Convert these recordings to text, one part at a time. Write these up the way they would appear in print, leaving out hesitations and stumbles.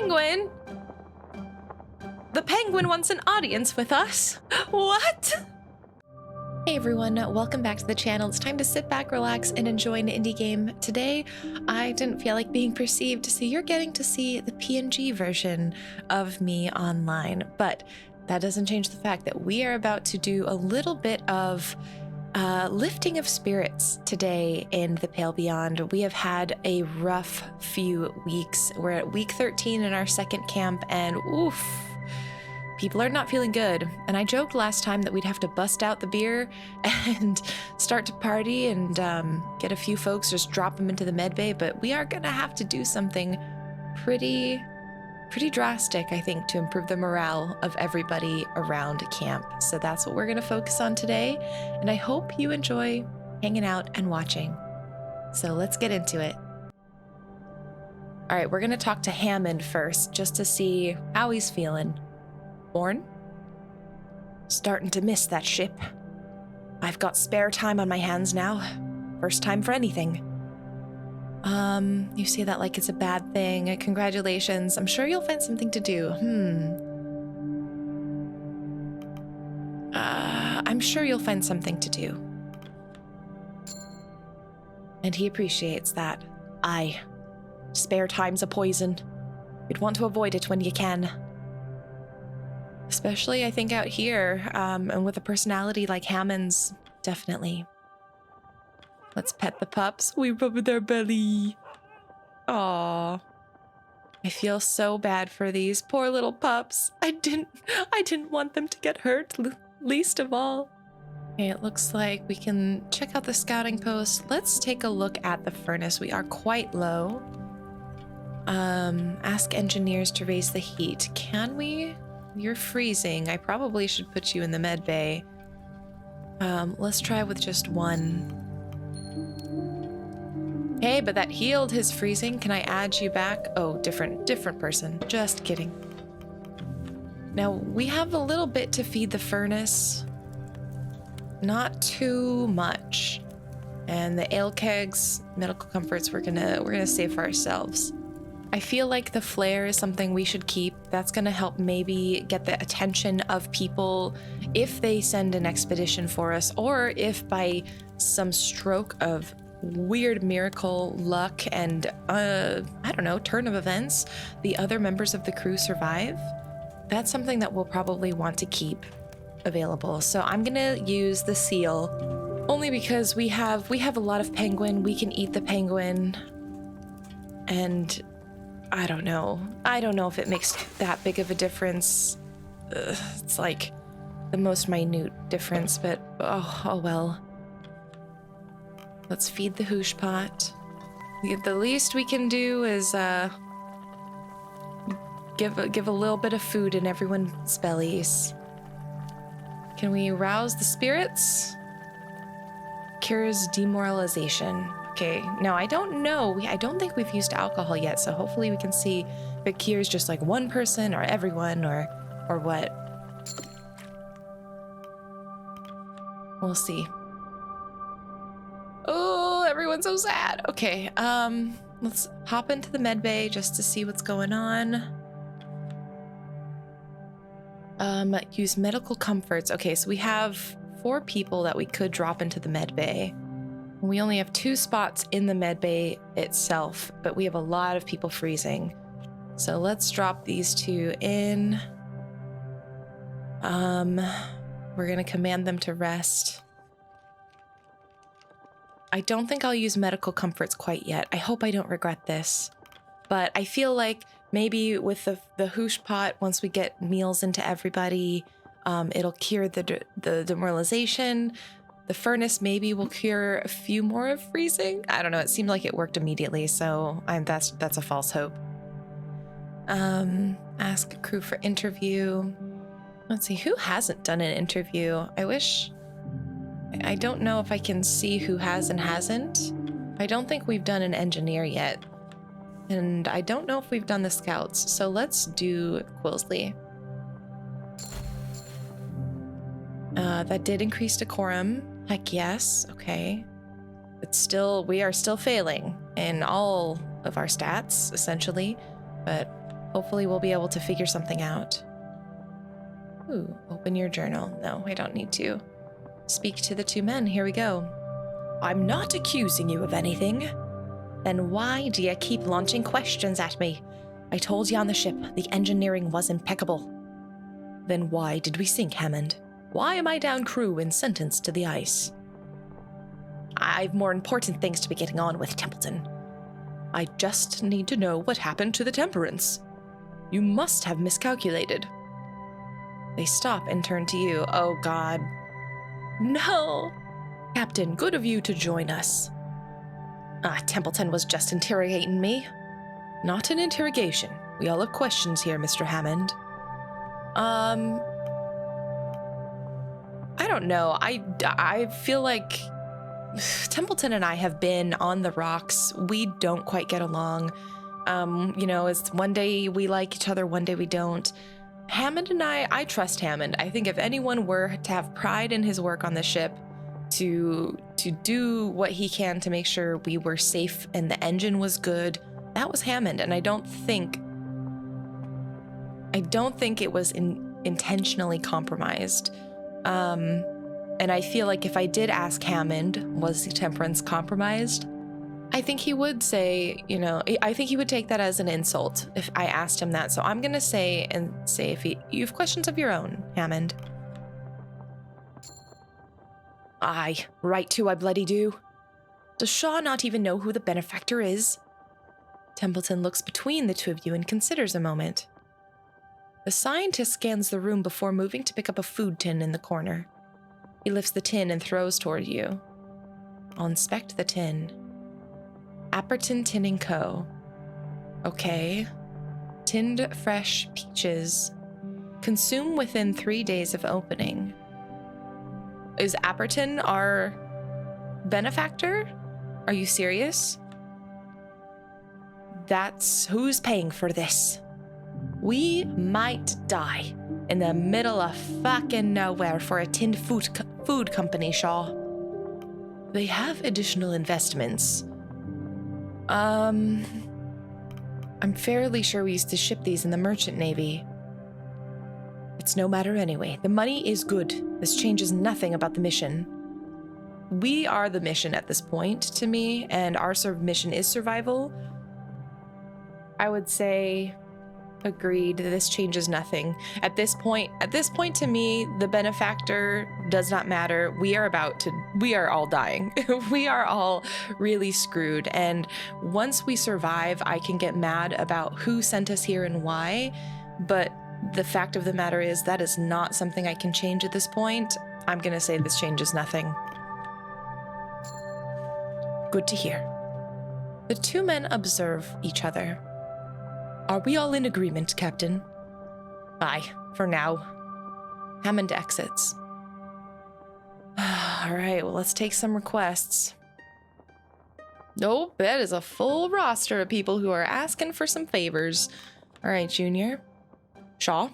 penguin? The penguin wants an audience with us? What? Hey everyone, welcome back to the channel. It's time to sit back, relax, and enjoy an indie game. Today, I didn't feel like being perceived, so you're getting to see the PNG version of me online. But that doesn't change the fact that we are about to do a little bit of lifting of spirits today in the Pale Beyond. We have had a rough few weeks. We're at week 13 in our second camp, and oof, people are not feeling good. And I joked last time that we'd have to bust out the beer and start to party and get a few folks, just drop them into the med bay, but we are gonna have to do something pretty drastic, I think, to improve the morale of everybody around camp. So that's what we're gonna focus on today, and I hope you enjoy hanging out and watching. So let's get into it. All right, we're gonna talk to Hammond first, just to see how he's feeling. Born? Starting to miss that ship. I've got spare time on my hands now. First time for anything. You say that like it's a bad thing. Congratulations. I'm sure you'll find something to do. I'm sure you'll find something to do. And he appreciates that. Aye. Spare time's a poison. You'd want to avoid it when you can. Especially, I think, out here, and with a personality like Hammond's, definitely. Let's pet the pups. We rub their belly. Aww. I feel so bad for these poor little pups. I didn't want them to get hurt, least of all. Okay, it looks like we can check out the scouting post. Let's take a look at the furnace. We are quite low. Ask engineers to raise the heat. Can we? You're freezing. I probably should put you in the med bay. Let's try with just one. Hey, but that healed his freezing. Can I add you back? Oh, different person. Just kidding. Now, we have a little bit to feed the furnace. Not too much. And the ale kegs, medical comforts, we're gonna save for ourselves. I feel like the flare is something we should keep. That's gonna help maybe get the attention of people if they send an expedition for us, or if by some stroke of weird miracle luck and I don't know, turn of events, the other members of the crew survive. That's something that we'll probably want to keep available. So I'm gonna use the seal only because we have a lot of penguin. We can eat the penguin, and I don't know if it makes that big of a difference. It's like the most minute difference, but oh well. Let's feed the hoosh pot. The least we can do is give a little bit of food in everyone's bellies. Can we rouse the spirits? Cures demoralization. Okay, now I don't know. I don't think we've used alcohol yet, so hopefully we can see if it cures just like one person or everyone or what. We'll see. Oh, everyone's so sad. Okay, let's hop into the med bay just to see what's going on. Use medical comforts. Okay, so we have 4 people that we could drop into the med bay. We only have 2 spots in the med bay itself, but we have a lot of people freezing. So let's drop these 2 in. We're gonna command them to rest. I don't think I'll use medical comforts quite yet. I hope I don't regret this. But I feel like maybe with the hoosh pot, once we get meals into everybody, it'll cure the demoralization. The furnace maybe will cure a few more of freezing. I don't know. It seemed like it worked immediately, so that's a false hope. Ask crew for interview. Let's see, who hasn't done an interview? I don't know if I can see who has and hasn't. I don't think we've done an engineer yet. And I don't know if we've done the scouts, so let's do Quilsley. That did increase decorum. Heck yes, okay. We are still failing in all of our stats, essentially. But Hopefully we'll be able to figure something out. Ooh, open your journal. No, I don't need to. Speak to the two men. Here we go. I'm not accusing you of anything. Then why do you keep launching questions at me? I told you on the ship the engineering was impeccable. Then why did we sink, Hammond? Why am I down crew and sentenced to the ice? I've more important things to be getting on with, Templeton. I just need to know what happened to the Temperance. You must have miscalculated. They stop and turn to you. Oh, God. No! Captain, good of you to join us. Templeton was just interrogating me. Not an interrogation. We all have questions here, Mr. Hammond. I don't know. I feel like Templeton and I have been on the rocks. We don't quite get along. It's one day we like each other, one day we don't. Hammond and I trust Hammond. I think if anyone were to have pride in his work on the ship, to do what he can to make sure we were safe and the engine was good, that was Hammond. And I don't think it was intentionally compromised. And I feel like if I did ask Hammond, was the Temperance compromised? I think he would say, I think he would take that as an insult if I asked him that. So I'm going to say if you have questions of your own, Hammond. Aye, right to I bloody do. Does Shaw not even know who the benefactor is? Templeton looks between the two of you and considers a moment. The scientist scans the room before moving to pick up a food tin in the corner. He lifts the tin and throws toward you. I'll inspect the tin. Apperton Tinning Co. Okay. Tinned fresh peaches. Consume within 3 days of opening. Is Apperton our benefactor? Are you serious? That's who's paying for this. We might die in the middle of fucking nowhere for a tinned food company, Shaw. They have additional investments. I'm fairly sure we used to ship these in the merchant navy. It's no matter anyway. The money is good. This changes nothing about the mission. We are the mission at this point, to me, and our mission is survival. I would say agreed. This changes nothing. At this point to me, the benefactor does not matter. We are all dying. We are all really screwed. And once we survive, I can get mad about who sent us here and why. But the fact of the matter is that is not something I can change at this point. I'm going to say this changes nothing. Good to hear. The two men observe each other. Are we all in agreement, Captain? Aye, for now. Hammond exits. All right, well, let's take some requests. Nope, that is a full roster of people who are asking for some favors. All right, Junior. Shaw?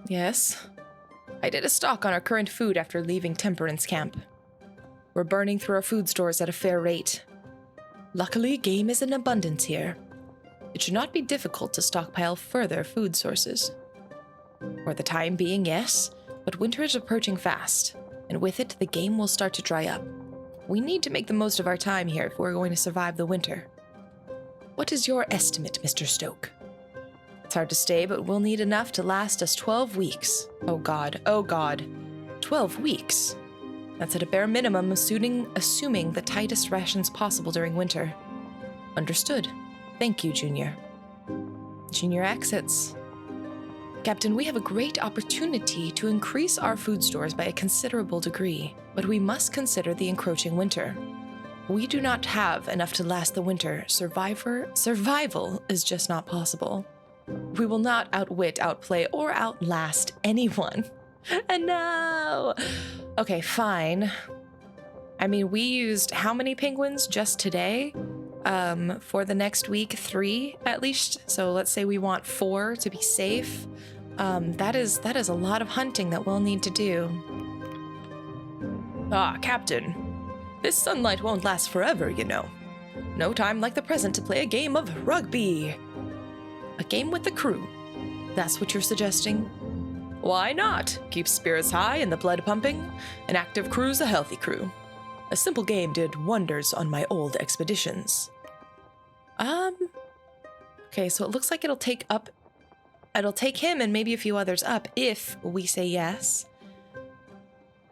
Yes? I did a stock on our current food after leaving Temperance Camp. We're burning through our food stores at a fair rate. Luckily, game is in abundance here. It should not be difficult to stockpile further food sources. For the time being, yes, but winter is approaching fast, and with it, the game will start to dry up. We need to make the most of our time here if we're going to survive the winter. What is your estimate, Mr. Stoke? It's hard to say, but we'll need enough to last us 12 weeks. Oh God. 12 weeks? That's at a bare minimum, assuming the tightest rations possible during winter. Understood. Thank you, Junior. Junior exits. Captain, we have a great opportunity to increase our food stores by a considerable degree, but we must consider the encroaching winter. We do not have enough to last the winter. Survival is just not possible. We will not outwit, outplay, or outlast anyone. And no! Okay, fine. I mean, we used how many penguins just today? For the next week, 3 at least. So let's say we want 4 to be safe. That is a lot of hunting that we'll need to do. Captain, this sunlight won't last forever, you know. No time like the present to play a game of rugby. A game with the crew. That's what you're suggesting? Why not? Keeps spirits high and the blood pumping. An active crew's a healthy crew. A simple game did wonders on my old expeditions. Okay, so it looks like it'll take him and maybe a few others up if we say yes.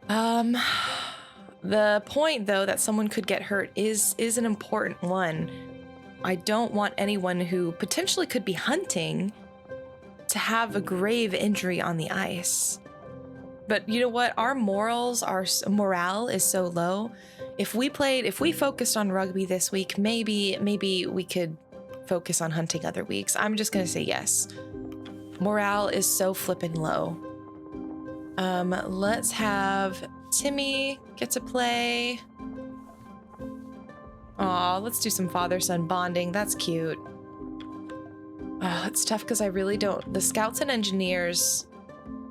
The point, though, that someone could get hurt is an important one. I don't want anyone who potentially could be hunting to have a grave injury on the ice. But you know what? Our morale is so low. If we focused on rugby this week, maybe we could focus on hunting other weeks. I'm just gonna say yes. Morale is so flippin' low. Let's have Timmy get to play. Aw, let's do some father-son bonding. That's cute. It's tough because I really don't. The scouts and engineers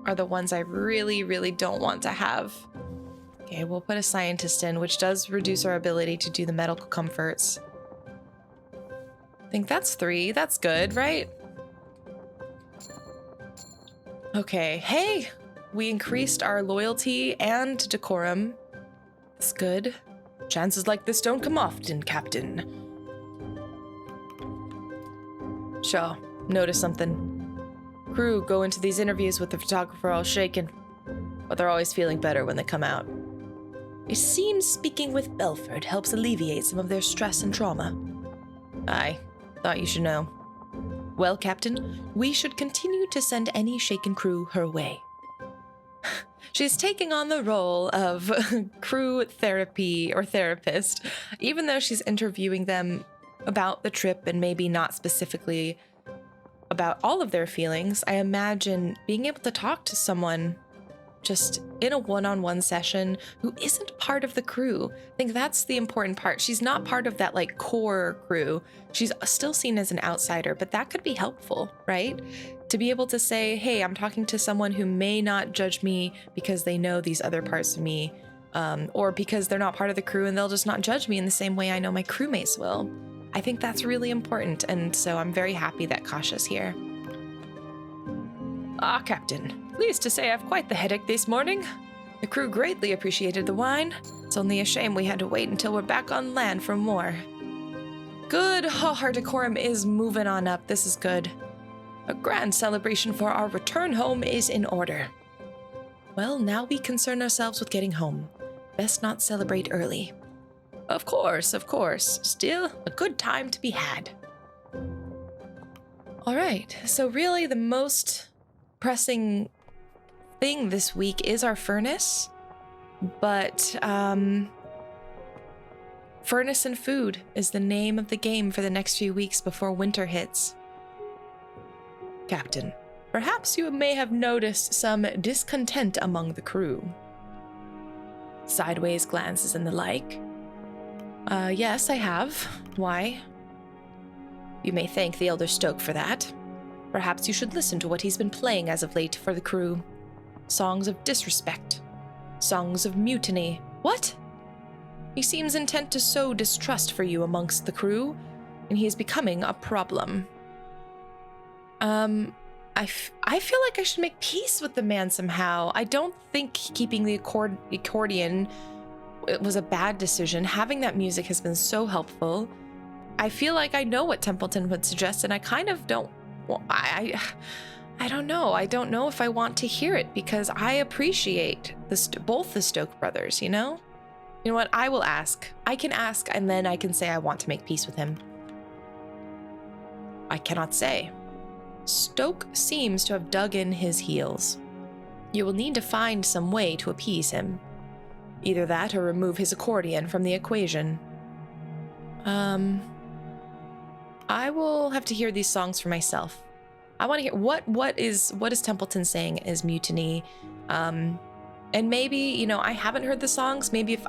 are the ones I really, really don't want to have. Okay, we'll put a scientist in, which does reduce our ability to do the medical comforts. I think that's 3. That's good, right? Okay, hey! We increased our loyalty and decorum. That's good. Chances like this don't come often, Captain. Sure, notice something. Crew go into these interviews with the photographer all shaken, but they're always feeling better when they come out. It seems speaking with Belford helps alleviate some of their stress and trauma. I thought you should know. Well, Captain, we should continue to send any shaken crew her way. She's taking on the role of crew therapy or therapist, even though she's interviewing them about the trip and maybe not specifically about all of their feelings. I imagine being able to talk to someone just in a one-on-one session who isn't part of the crew. I think that's the important part. She's not part of that like core crew. She's still seen as an outsider, but that could be helpful, right? To be able to say, hey, I'm talking to someone who may not judge me because they know these other parts of me, or because they're not part of the crew and they'll just not judge me in the same way I know my crewmates will. I think that's really important, and so I'm very happy that Kasha's here. Ah, Captain. Pleased to say I've quite the headache this morning. The crew greatly appreciated the wine. It's only a shame we had to wait until we're back on land for more. Good. Oh, our decorum is moving on up. This is good. A grand celebration for our return home is in order. Well, now we concern ourselves with getting home. Best not celebrate early. Of course, of course. Still, a good time to be had. All right, so really the most pressing thing this week is our furnace, but furnace and food is the name of the game for the next few weeks before winter hits. Captain, perhaps you may have noticed some discontent among the crew. Sideways glances and the like. Yes, I have. Why? You may thank the Elder Stoke for that. Perhaps you should listen to what he's been playing as of late for the crew. Songs of disrespect. Songs of mutiny. What? He seems intent to sow distrust for you amongst the crew, and he is becoming a problem. I feel like I should make peace with the man somehow. I don't think keeping the accordion was a bad decision. Having that music has been so helpful. I feel like I know what Templeton would suggest, and I kind of don't. Well, I don't know. I don't know if I want to hear it because I appreciate both the Stoke brothers, you know? You know what? I will ask. I can ask, and then I can say I want to make peace with him. I cannot say. Stoke seems to have dug in his heels. You will need to find some way to appease him. Either that or remove his accordion from the equation. I will have to hear these songs for myself. I want to hear what is Templeton saying is mutiny. And maybe, you know, I haven't heard the songs. Maybe if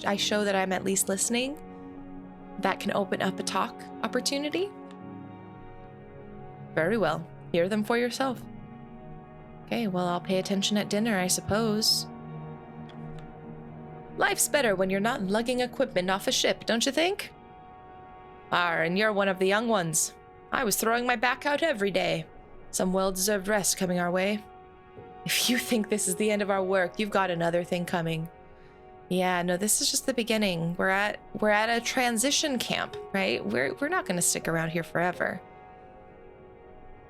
I show that I'm at least listening, that can open up a talk opportunity. Very well. Hear them for yourself. Okay, well, I'll pay attention at dinner, I suppose. Life's better when you're not lugging equipment off a ship, don't you think? And you're one of the young ones. I was throwing my back out every day. Some well-deserved rest coming our way. If you think this is the end of our work, you've got another thing coming. Yeah, no, this is just the beginning. We're at a transition camp, right? We're not going to stick around here forever.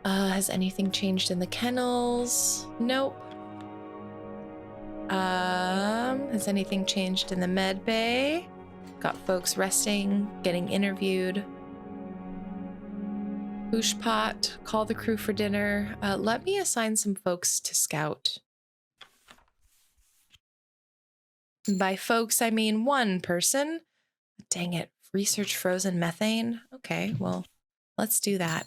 Has anything changed in the kennels? Nope. Has anything changed in the med bay? Got folks resting, getting interviewed. Push pot, call the crew for dinner. Let me assign some folks to scout. By folks, I mean one person. Dang it, research frozen methane. Okay, well, let's do that.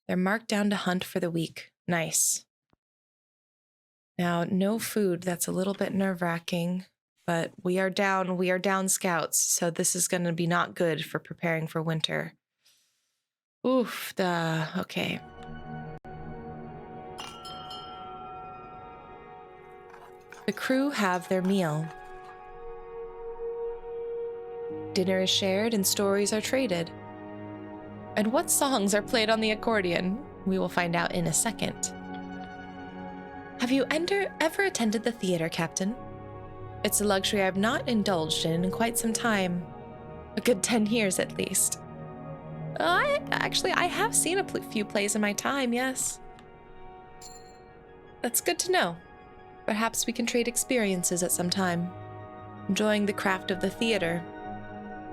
They're marked down to hunt for the week. Nice. Now, no food. That's a little bit nerve-wracking, but we are down scouts, so this is going to be not good for preparing for winter. Oof, okay. The crew have their meal. Dinner is shared and stories are traded. And what songs are played on the accordion? We will find out in a second. Have you ever attended the theater, Captain? It's a luxury I've not indulged in quite some time. A good 10 years at least. I have seen a few plays in my time, yes. That's good to know. Perhaps we can trade experiences at some time. Enjoying the craft of the theater.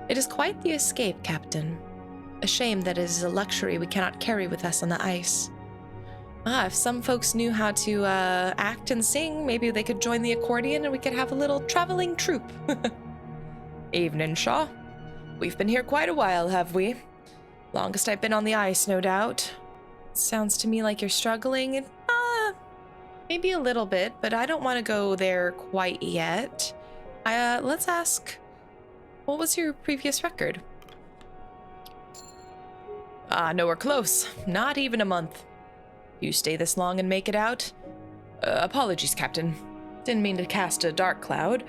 It is quite the escape, Captain. A shame that it is a luxury we cannot carry with us on the ice. If some folks knew how to act and sing, maybe they could join the accordion and we could have a little traveling troupe. Evening, Shaw. We've been here quite a while, have we? Longest I've been on the ice, no doubt. Sounds to me like you're struggling. Maybe a little bit, but I don't want to go there quite yet. Let's ask, what was your previous record? Nowhere close. Not even a month. You stay this long and make it out? Apologies, Captain. Didn't mean to cast a dark cloud.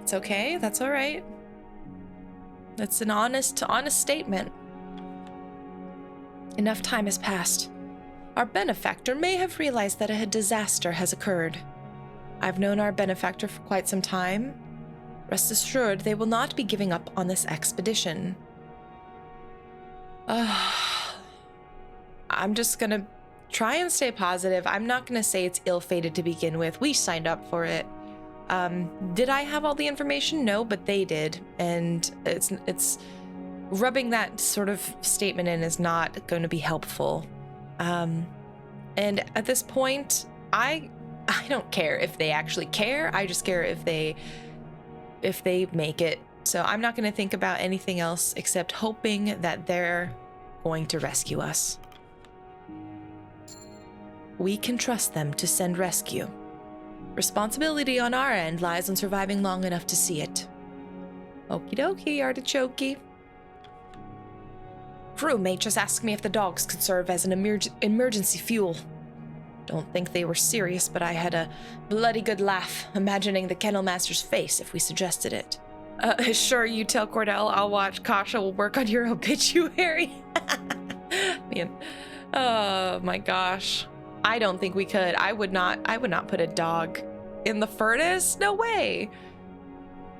It's okay, that's all right. It's an honest statement. Enough time has passed. Our benefactor may have realized that a disaster has occurred. I've known our benefactor for quite some time. Rest assured, they will not be giving up on this expedition. I'm just gonna try and stay positive. I'm not gonna say it's ill-fated to begin with. We signed up for it. Did I have all the information? No, but they did. And it's rubbing that sort of statement in is not going to be helpful. And at this point, I don't care if they actually care. I just care if they make it. So I'm not going to think about anything else except hoping that they're going to rescue us. We can trust them to send rescue. Responsibility on our end lies on surviving long enough to see it. Okie dokie, artichokey. Crewmate just asked me if the dogs could serve as an emergency fuel. Don't think they were serious, but I had a bloody good laugh imagining the kennel master's face if we suggested it. Sure, you tell Cordell. I'll watch. Kasha will work on your obituary. Man, oh my gosh. I don't think we could. I would not put a dog in the furnace. No way.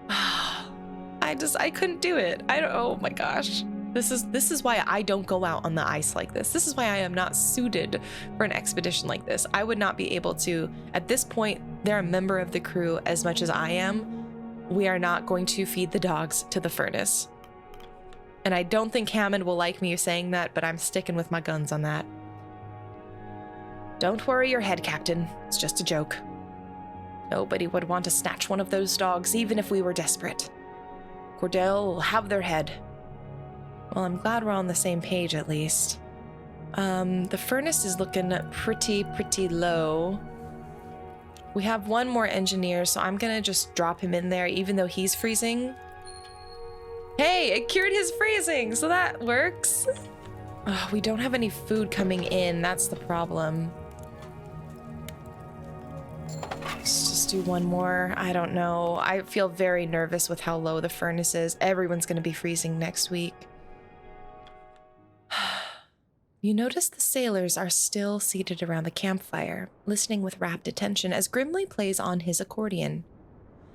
I couldn't do it. Oh my gosh. This is why I don't go out on the ice like this. This is why I am not suited for an expedition like this. I would not be able to, at this point, they're a member of the crew as much as I am. We are not going to feed the dogs to the furnace. And I don't think Hammond will like me saying that, but I'm sticking with my guns on that. Don't worry your head, Captain. It's just a joke. Nobody would want to snatch one of those dogs, even if we were desperate. Cordell will have their head. Well, I'm glad we're on the same page, at least. The furnace is looking pretty low. We have one more engineer, so I'm gonna just drop him in there, even though he's freezing. Hey, it cured his freezing, so that works. We don't have any food coming in, that's the problem. Let's just do one more. I don't know. I feel very nervous with how low the furnace is. Everyone's gonna be freezing next week. You notice the sailors are still seated around the campfire, listening with rapt attention as Grimly plays on his accordion.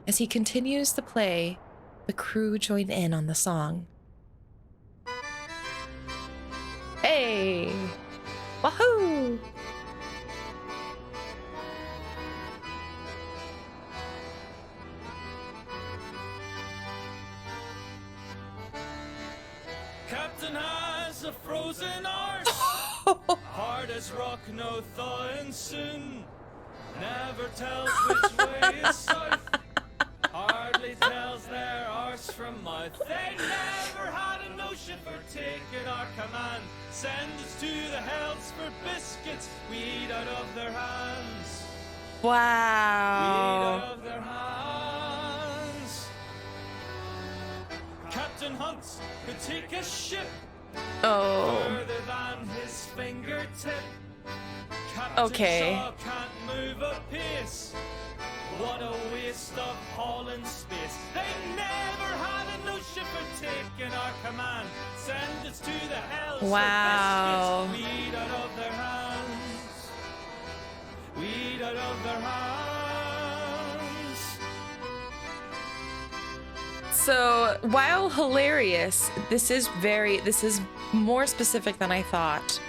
As he continues to play, the crew join in on the song. Hey! Wahoo! Captain has a frozen arse, hard as rock, no thawing soon. Never tells which way is south, hardly tells their arse from mouth. They never had a notion for taking our command. Send us to the hells for biscuits, we eat out of their hands. Wow. We eat out of their hands. Captain Hunts could take a ship further than his fingertip. Captain Shaw can't move a pace. What a waste of hauling space. They never had a notion for taking our command. Send us to the hells wow. for biscuits. We eat out of their hands. We eat out of their hands. So, while hilarious, this is more specific than I thought.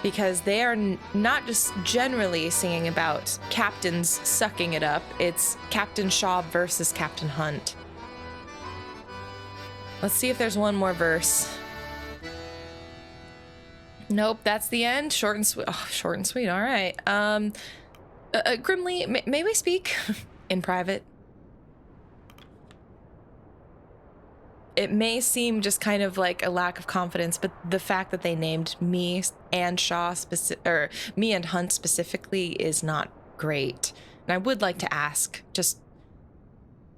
Because they are not just generally singing about captains sucking it up, it's Captain Shaw versus Captain Hunt. Let's see if there's one more verse. Nope, that's the end. Short and sweet. Oh, short and sweet. All right. Grimly, may we speak in private? It may seem just kind of like a lack of confidence, but the fact that they named me and Shaw or me and Hunt specifically is not great. And I would like to ask, just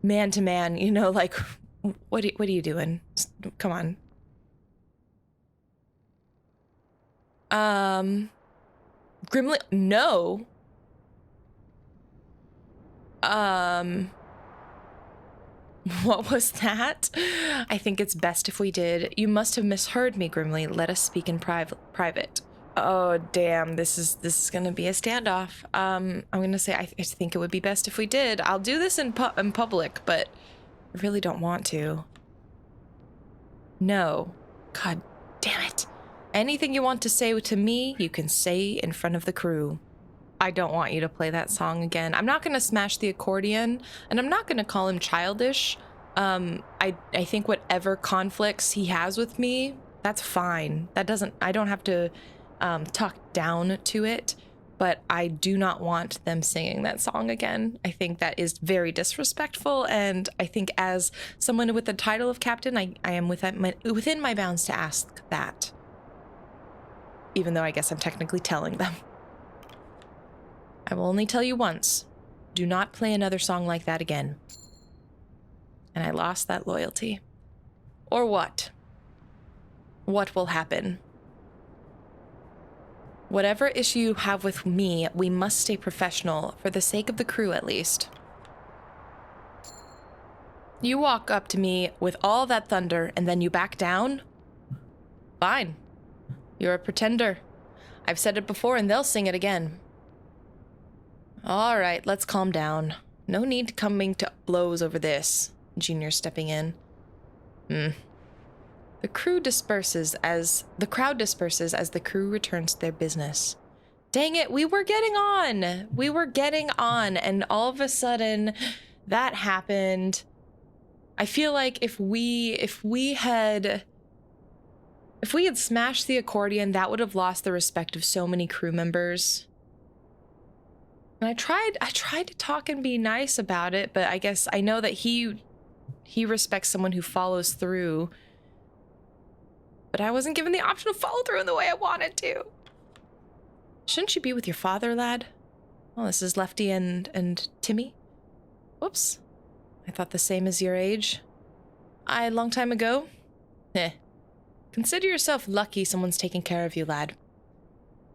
man to man, you know, like, what are you doing? Come on. Grimly, no. What was that? I think it's best if we did. You must have misheard me, Grimly. Let us speak in private. Oh, damn. This is gonna be a standoff. I'm gonna say I think it would be best if we did. I'll do this in public, but I really don't want to. No. God damn it. Anything you want to say to me, you can say in front of the crew. I don't want you to play that song again. I'm not going to smash the accordion, and I'm not going to call him childish. I think whatever conflicts he has with me, that's fine. I don't have to talk down to it, but I do not want them singing that song again. I think that is very disrespectful, and I think as someone with the title of captain, I am within my bounds to ask that. Even though I guess I'm technically telling them. I will only tell you once. Do not play another song like that again. And I lost that loyalty. Or what? What will happen? Whatever issue you have with me, we must stay professional, for the sake of the crew at least. You walk up to me with all that thunder, and then you back down? Fine. You're a pretender. I've said it before, and they'll sing it again. All right, let's calm down. No need coming to blows over this. Junior stepping in. The crowd disperses as the crew returns to their business. Dang it, we were getting on. And all of a sudden that happened. I feel like if we had smashed the accordion, that would have lost the respect of so many crew members. And I tried to talk and be nice about it, but I guess I know that he respects someone who follows through. But I wasn't given the option to follow through in the way I wanted to. Shouldn't you be with your father, lad? Well, this is Lefty and Timmy. Whoops. I thought the same as your age. A long time ago? Consider yourself lucky someone's taking care of you, lad.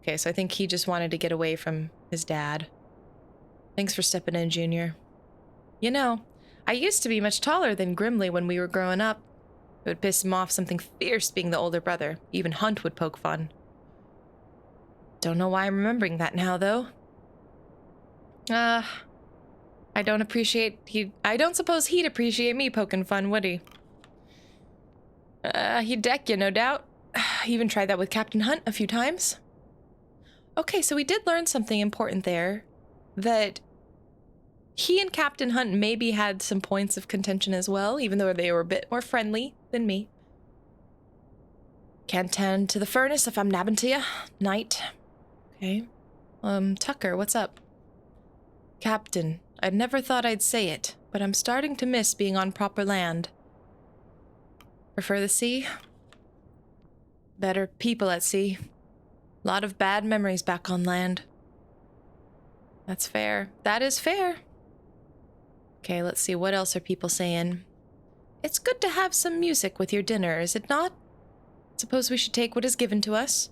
Okay, so I think he just wanted to get away from his dad. Thanks for stepping in, Junior. You know, I used to be much taller than Grimly when we were growing up. It would piss him off something fierce being the older brother. Even Hunt would poke fun. Don't know why I'm remembering that now, though. I don't suppose he'd appreciate me poking fun, would he? He'd deck you, no doubt. Even tried that with Captain Hunt a few times. Okay, so we did learn something important there. That he and Captain Hunt maybe had some points of contention as well, even though they were a bit more friendly than me. Can't tend to the furnace if I'm nabbing to you. Night. Okay. Tucker, what's up? Captain, I'd never thought I'd say it, but I'm starting to miss being on proper land. Prefer the sea? Better people at sea. Lot of bad memories back on land. That's fair. That is fair. Okay, let's see. What else are people saying? It's good to have some music with your dinner, is it not? Suppose we should take what is given to us.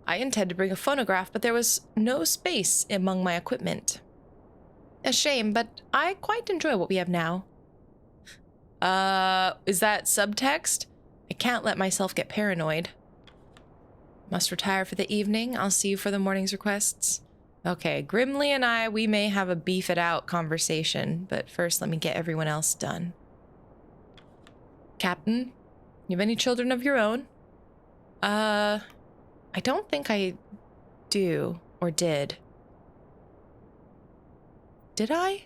I intend to bring a phonograph, but there was no space among my equipment. A shame, but I quite enjoy what we have now. Is that subtext? I can't let myself get paranoid. Must retire for the evening. I'll see you for the morning's requests. Okay, Grimly and I, we may have a beef it out conversation, but first let me get everyone else done. Captain, you have any children of your own? I don't think I do, or did. Did I?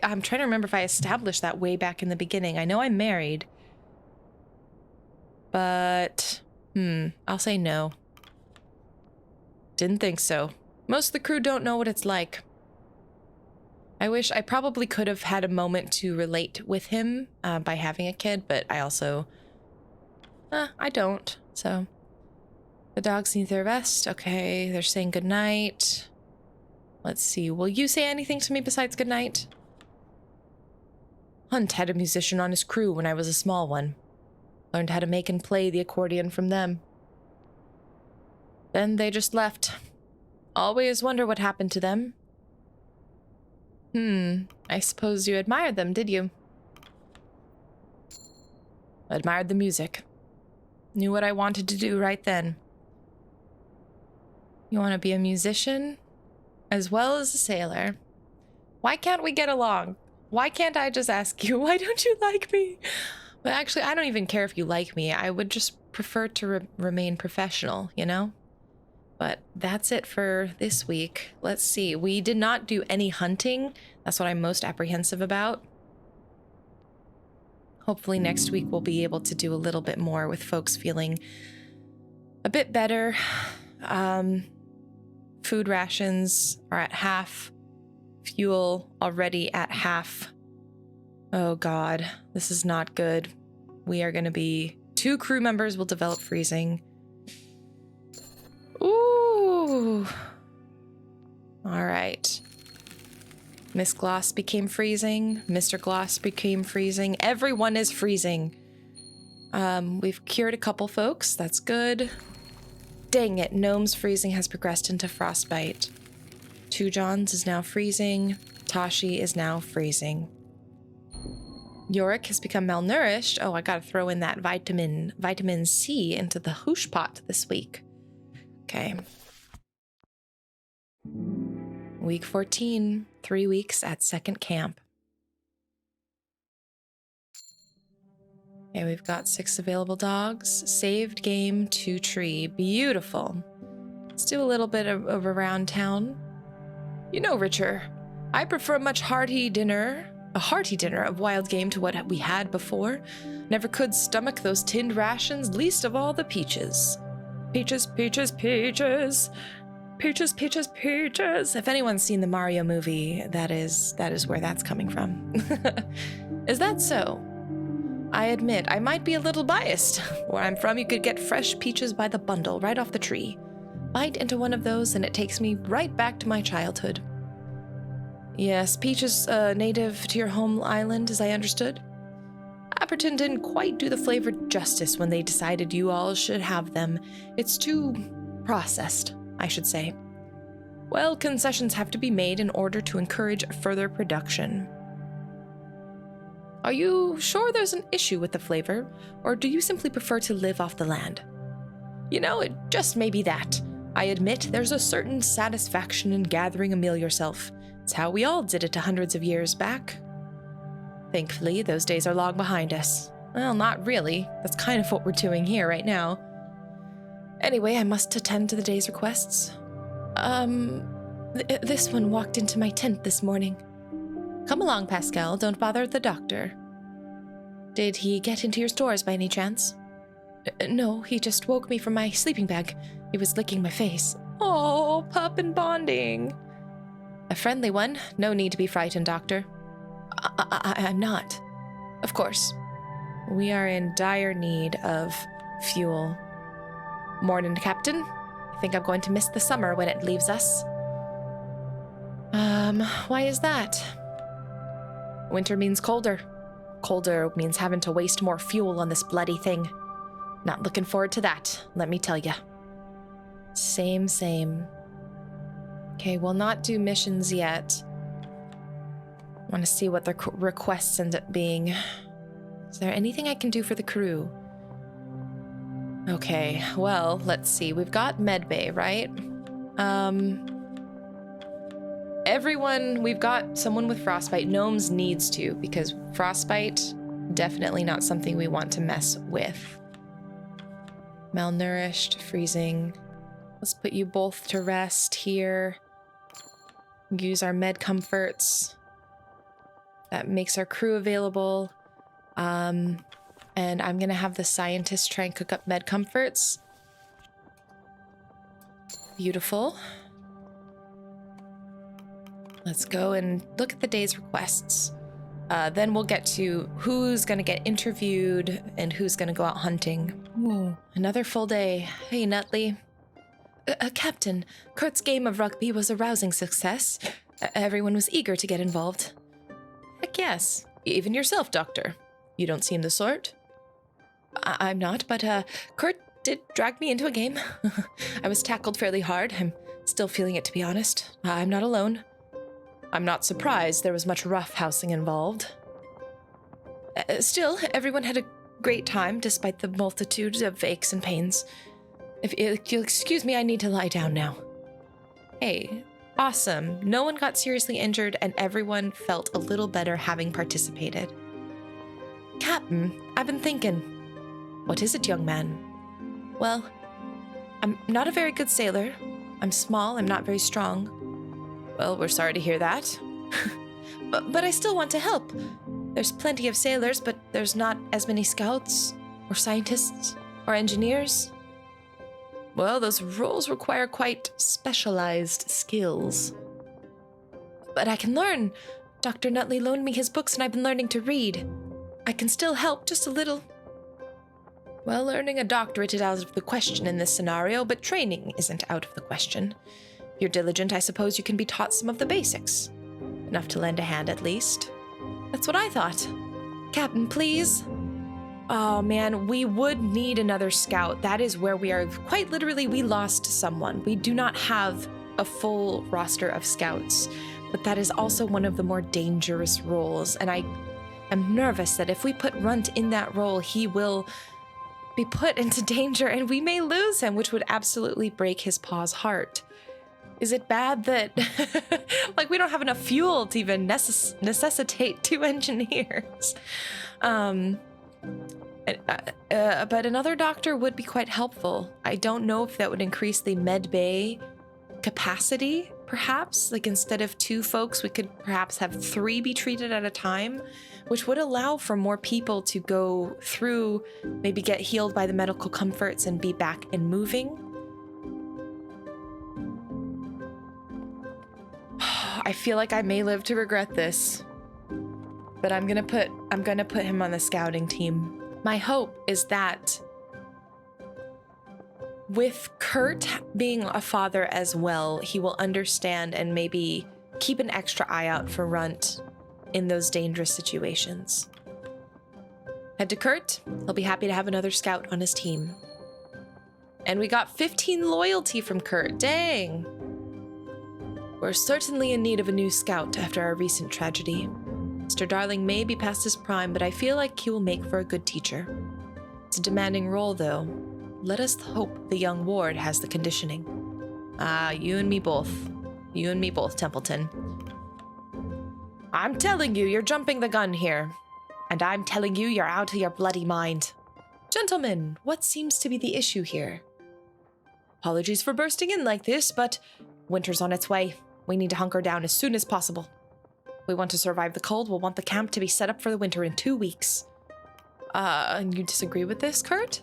I'm trying to remember if I established that way back in the beginning. I know I'm married. But, I'll say no. Didn't think so. Most of the crew don't know what it's like. I wish I probably could have had a moment to relate with him by having a kid, but I also... I don't, so... The dogs need their rest. Okay, they're saying goodnight. Let's see, will you say anything to me besides goodnight? Hunt had a musician on his crew when I was a small one. Learned how to make and play the accordion from them. Then they just left. Always wonder what happened to them. I suppose you admired them, did you? Admired the music. Knew what I wanted to do right then. You want to be a musician? As well as a sailor. Why can't we get along? Why can't I just ask you, why don't you like me? But actually, I don't even care if you like me. I would just prefer to remain professional, you know? But that's it for this week. Let's see. We did not do any hunting. That's what I'm most apprehensive about. Hopefully next week we'll be able to do a little bit more with folks feeling a bit better. Food rations are at half. Fuel already at half. Oh God, this is not good. We are going to be... 2 crew members will develop freezing. Ooh. All right. Miss Gloss became freezing. Mr. Gloss became freezing. Everyone is freezing. We've cured a couple folks. That's good. Dang it, Gnome's freezing has progressed into frostbite. 2 Johns is now freezing. Tashi is now freezing. Yorick has become malnourished. Oh, I gotta throw in that vitamin C into the hoosh pot this week. Okay. Week 14, 3 weeks at second camp. Okay, we've got 6 available dogs. Saved game 2 tree. Beautiful. Let's do a little bit of around town. You know, Richer, I prefer a hearty dinner of wild game to what we had before. Never could stomach those tinned rations, least of all the peaches. Peaches, peaches, peaches. Peaches, peaches, peaches. If anyone's seen the Mario movie, that is where that's coming from. Is that so? I admit, I might be a little biased. Where I'm from, you could get fresh peaches by the bundle, right off the tree. Bite into one of those, and it takes me right back to my childhood. Yes, peaches native to your home island, as I understood. Apperton didn't quite do the flavor justice when they decided you all should have them. It's too processed, I should say. Well, concessions have to be made in order to encourage further production. Are you sure there's an issue with the flavor, or do you simply prefer to live off the land? You know, it just may be that. I admit there's a certain satisfaction in gathering a meal yourself. It's how we all did it hundreds of years back. Thankfully, those days are long behind us. Well, not really. That's kind of what we're doing here right now. Anyway, I must attend to the day's requests. This one walked into my tent this morning. Come along, Pascal. Don't bother the doctor. Did he get into your stores by any chance? No, he just woke me from my sleeping bag. He was licking my face. Oh, pup and bonding. A friendly one. No need to be frightened, Doctor. I'm not. Of course. We are in dire need of fuel. Morning, Captain. I think I'm going to miss the summer when it leaves us. Why is that? Winter means colder. Colder means having to waste more fuel on this bloody thing. Not looking forward to that, let me tell ya. Same. Okay, we'll not do missions yet. I want to see what the requests end up being. Is there anything I can do for the crew? Okay, well, let's see. We've got medbay, right? Everyone, we've got someone with frostbite. Gnomes needs to, because frostbite, definitely not something we want to mess with. Malnourished, freezing. Let's put you both to rest here. Use our med comforts. That makes our crew available. And I'm gonna have the scientists try and cook up med comforts. Beautiful. Let's go and look at the day's requests. Then we'll get to who's gonna get interviewed and who's gonna go out hunting. Whoa, another full day. Hey, Nutley. Captain, Kurt's game of rugby was a rousing success. Everyone was eager to get involved. Heck yes. Even yourself, Doctor. You don't seem the sort. I'm not, but Kurt did drag me into a game. I was tackled fairly hard. I'm still feeling it, to be honest. I'm not alone. I'm not surprised there was much roughhousing involved. Still, everyone had a great time, despite the multitude of aches and pains. If you'll excuse me, I need to lie down now. Hey, awesome. No one got seriously injured, and everyone felt a little better having participated. Captain, I've been thinking. What is it, young man? Well, I'm not a very good sailor. I'm small, I'm not very strong. Well, we're sorry to hear that. but I still want to help. There's plenty of sailors, but there's not as many scouts, or scientists, or engineers. Well, those roles require quite specialized skills. But I can learn. Dr. Nutley loaned me his books and I've been learning to read. I can still help just a little. Well, earning a doctorate is out of the question in this scenario, but training isn't out of the question. If you're diligent, I suppose you can be taught some of the basics. Enough to lend a hand, at least. That's what I thought. Captain, please. Oh man, we would need another scout. That is where we are. Quite literally, we lost someone. We do not have a full roster of scouts, but that is also one of the more dangerous roles. And I am nervous that if we put Runt in that role, he will be put into danger and we may lose him, which would absolutely break his paw's heart. Is it bad that like we don't have enough fuel to even necessitate 2 engineers? But another doctor would be quite helpful. I don't know if that would increase the med bay capacity, perhaps. Like instead of 2 folks, we could perhaps have 3 be treated at a time, which would allow for more people to go through, maybe get healed by the medical comforts and be back and moving. I feel like I may live to regret this, but I'm gonna put him on the scouting team. My hope is that with Kurt being a father as well, he will understand and maybe keep an extra eye out for Runt in those dangerous situations. Head to Kurt. He'll be happy to have another scout on his team. And we got 15 loyalty from Kurt. Dang. We're certainly in need of a new scout after our recent tragedy. Mr. Darling may be past his prime, but I feel like he will make for a good teacher. It's a demanding role, though. Let us hope the young ward has the conditioning. You and me both. You and me both, Templeton. I'm telling you, you're jumping the gun here. And I'm telling you, you're out of your bloody mind. Gentlemen, what seems to be the issue here? Apologies for bursting in like this, but winter's on its way. We need to hunker down as soon as possible. If we want to survive the cold, we'll want the camp to be set up for the winter in 2 weeks. And you disagree with this, Kurt?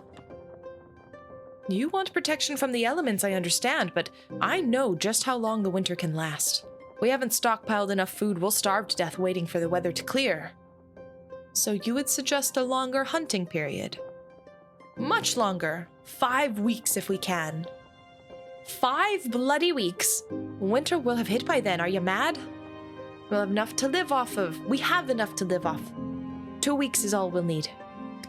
You want protection from the elements, I understand, but I know just how long the winter can last. We haven't stockpiled enough food, we'll starve to death waiting for the weather to clear. So you would suggest a longer hunting period? Much longer. 5 weeks if we can. 5 bloody weeks. Winter will have hit by then, are you mad? We'll have enough to live off of. We have enough to live off. 2 weeks is all we'll need.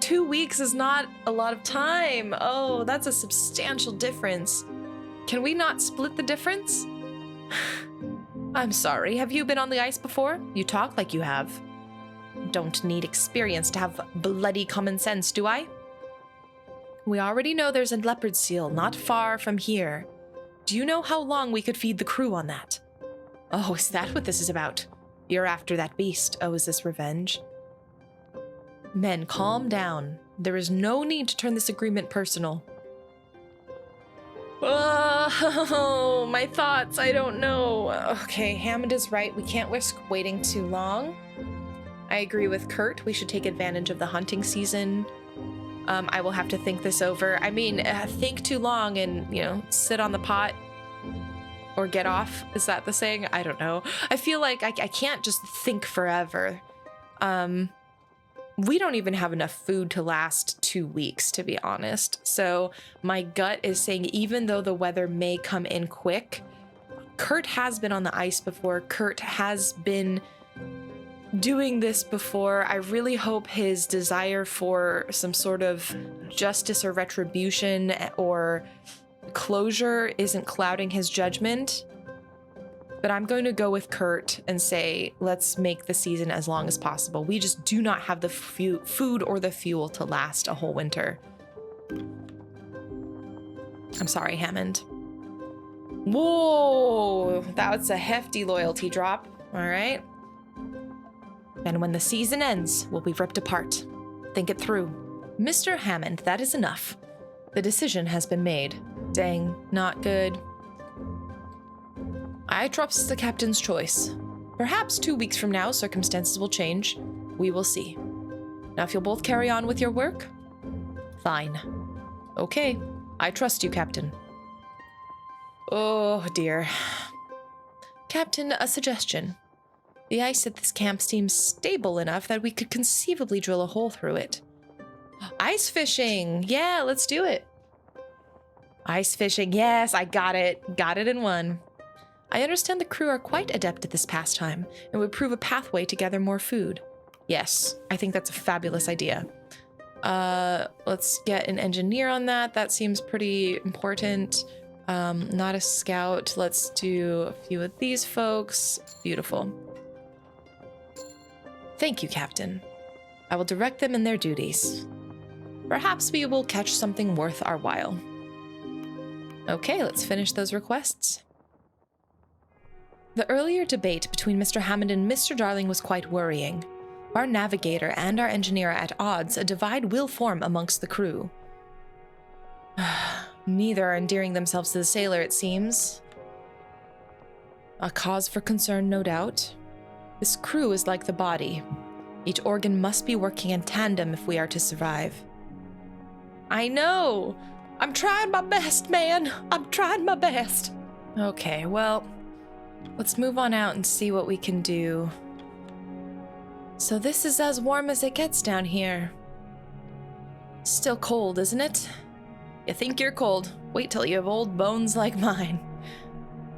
2 weeks is not a lot of time. Oh, that's a substantial difference. Can we not split the difference? I'm sorry, have you been on the ice before? You talk like you have. Don't need experience to have bloody common sense, do I? We already know there's a leopard seal not far from here. Do you know how long we could feed the crew on that? Oh, is that what this is about? You're after that beast. Oh, is this revenge? Men, calm down. There is no need to turn this agreement personal. Oh, my thoughts, I don't know. Okay, Hammond is right. We can't risk waiting too long. I agree with Kurt. We should take advantage of the hunting season. I will have to think this over. I mean, think too long and, sit on the pot or get off. Is that the saying? I don't know. I feel like I can't just think forever. We don't even have enough food to last 2 weeks, to be honest. So my gut is saying even though the weather may come in quick, Kurt has been on the ice before. Kurt has been doing this before. I really hope his desire for some sort of justice or retribution or closure isn't clouding his judgment. But I'm going to go with Kurt and say, let's make the season as long as possible. We just do not have the food or the fuel to last a whole winter. I'm sorry, Hammond. Whoa, that was a hefty loyalty drop. All right. And when the season ends, we'll be ripped apart. Think it through. Mr. Hammond, that is enough. The decision has been made. Dang, not good. I trust the captain's choice. Perhaps 2 weeks from now, circumstances will change. We will see. Now, if you'll both carry on with your work, fine. Okay, I trust you, Captain. Oh, dear. Captain, a suggestion. The ice at this camp seems stable enough that we could conceivably drill a hole through it. Ice fishing! Yeah, let's do it. Ice fishing, yes, I got it. Got it in one. I understand the crew are quite adept at this pastime and would prove a pathway to gather more food. Yes, I think that's a fabulous idea. Let's get an engineer on that. That seems pretty important. Not a scout. Let's do a few of these folks. Beautiful. Thank you, Captain. I will direct them in their duties. Perhaps we will catch something worth our while. Okay, let's finish those requests. The earlier debate between Mr. Hammond and Mr. Darling was quite worrying. Our navigator and our engineer are at odds. A divide will form amongst the crew. Neither are endearing themselves to the sailor, it seems. A cause for concern, no doubt. This crew is like the body. Each organ must be working in tandem if we are to survive. I know! I'm trying my best, man! I'm trying my best! Okay, well, let's move on out and see what we can do. So this is as warm as it gets down here. Still cold, isn't it? You think you're cold. Wait till you have old bones like mine.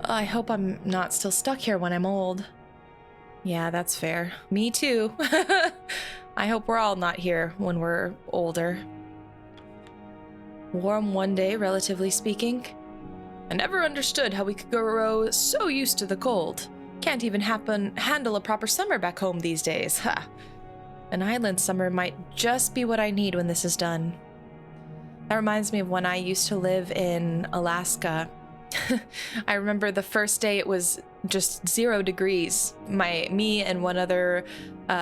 I hope I'm not still stuck here when I'm old. Yeah, that's fair. Me too. I hope we're all not here when we're older. Warm one day, relatively speaking. I never understood how we could grow so used to the cold. Can't even handle a proper summer back home these days. Ha! An island summer might just be what I need when this is done. That reminds me of when I used to live in Alaska. I remember the first day it was just 0 degrees. Me and one other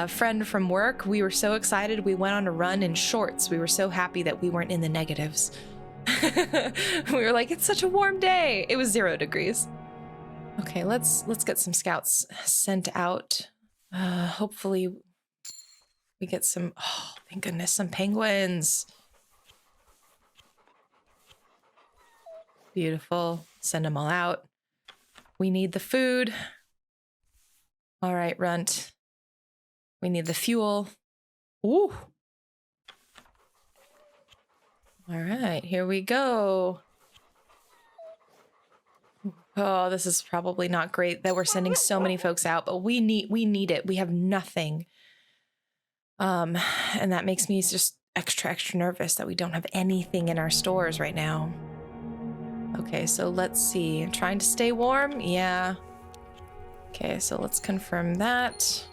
friend from work, we were so excited we went on a run in shorts. We were so happy that we weren't in the negatives. We were like, it's such a warm day. It was 0 degrees. Okay, let's get some scouts sent out. Hopefully we get some, oh, thank goodness, some penguins. Beautiful. Send them all out. We need the food. All right, Runt. We need the fuel. Ooh. All right, here we go. Oh, this is probably not great that we're sending so many folks out, but we need it. We have nothing. And that makes me just extra nervous that we don't have anything in our stores right now. Okay, so let's see. Trying to stay warm? Yeah. Okay, so let's confirm that.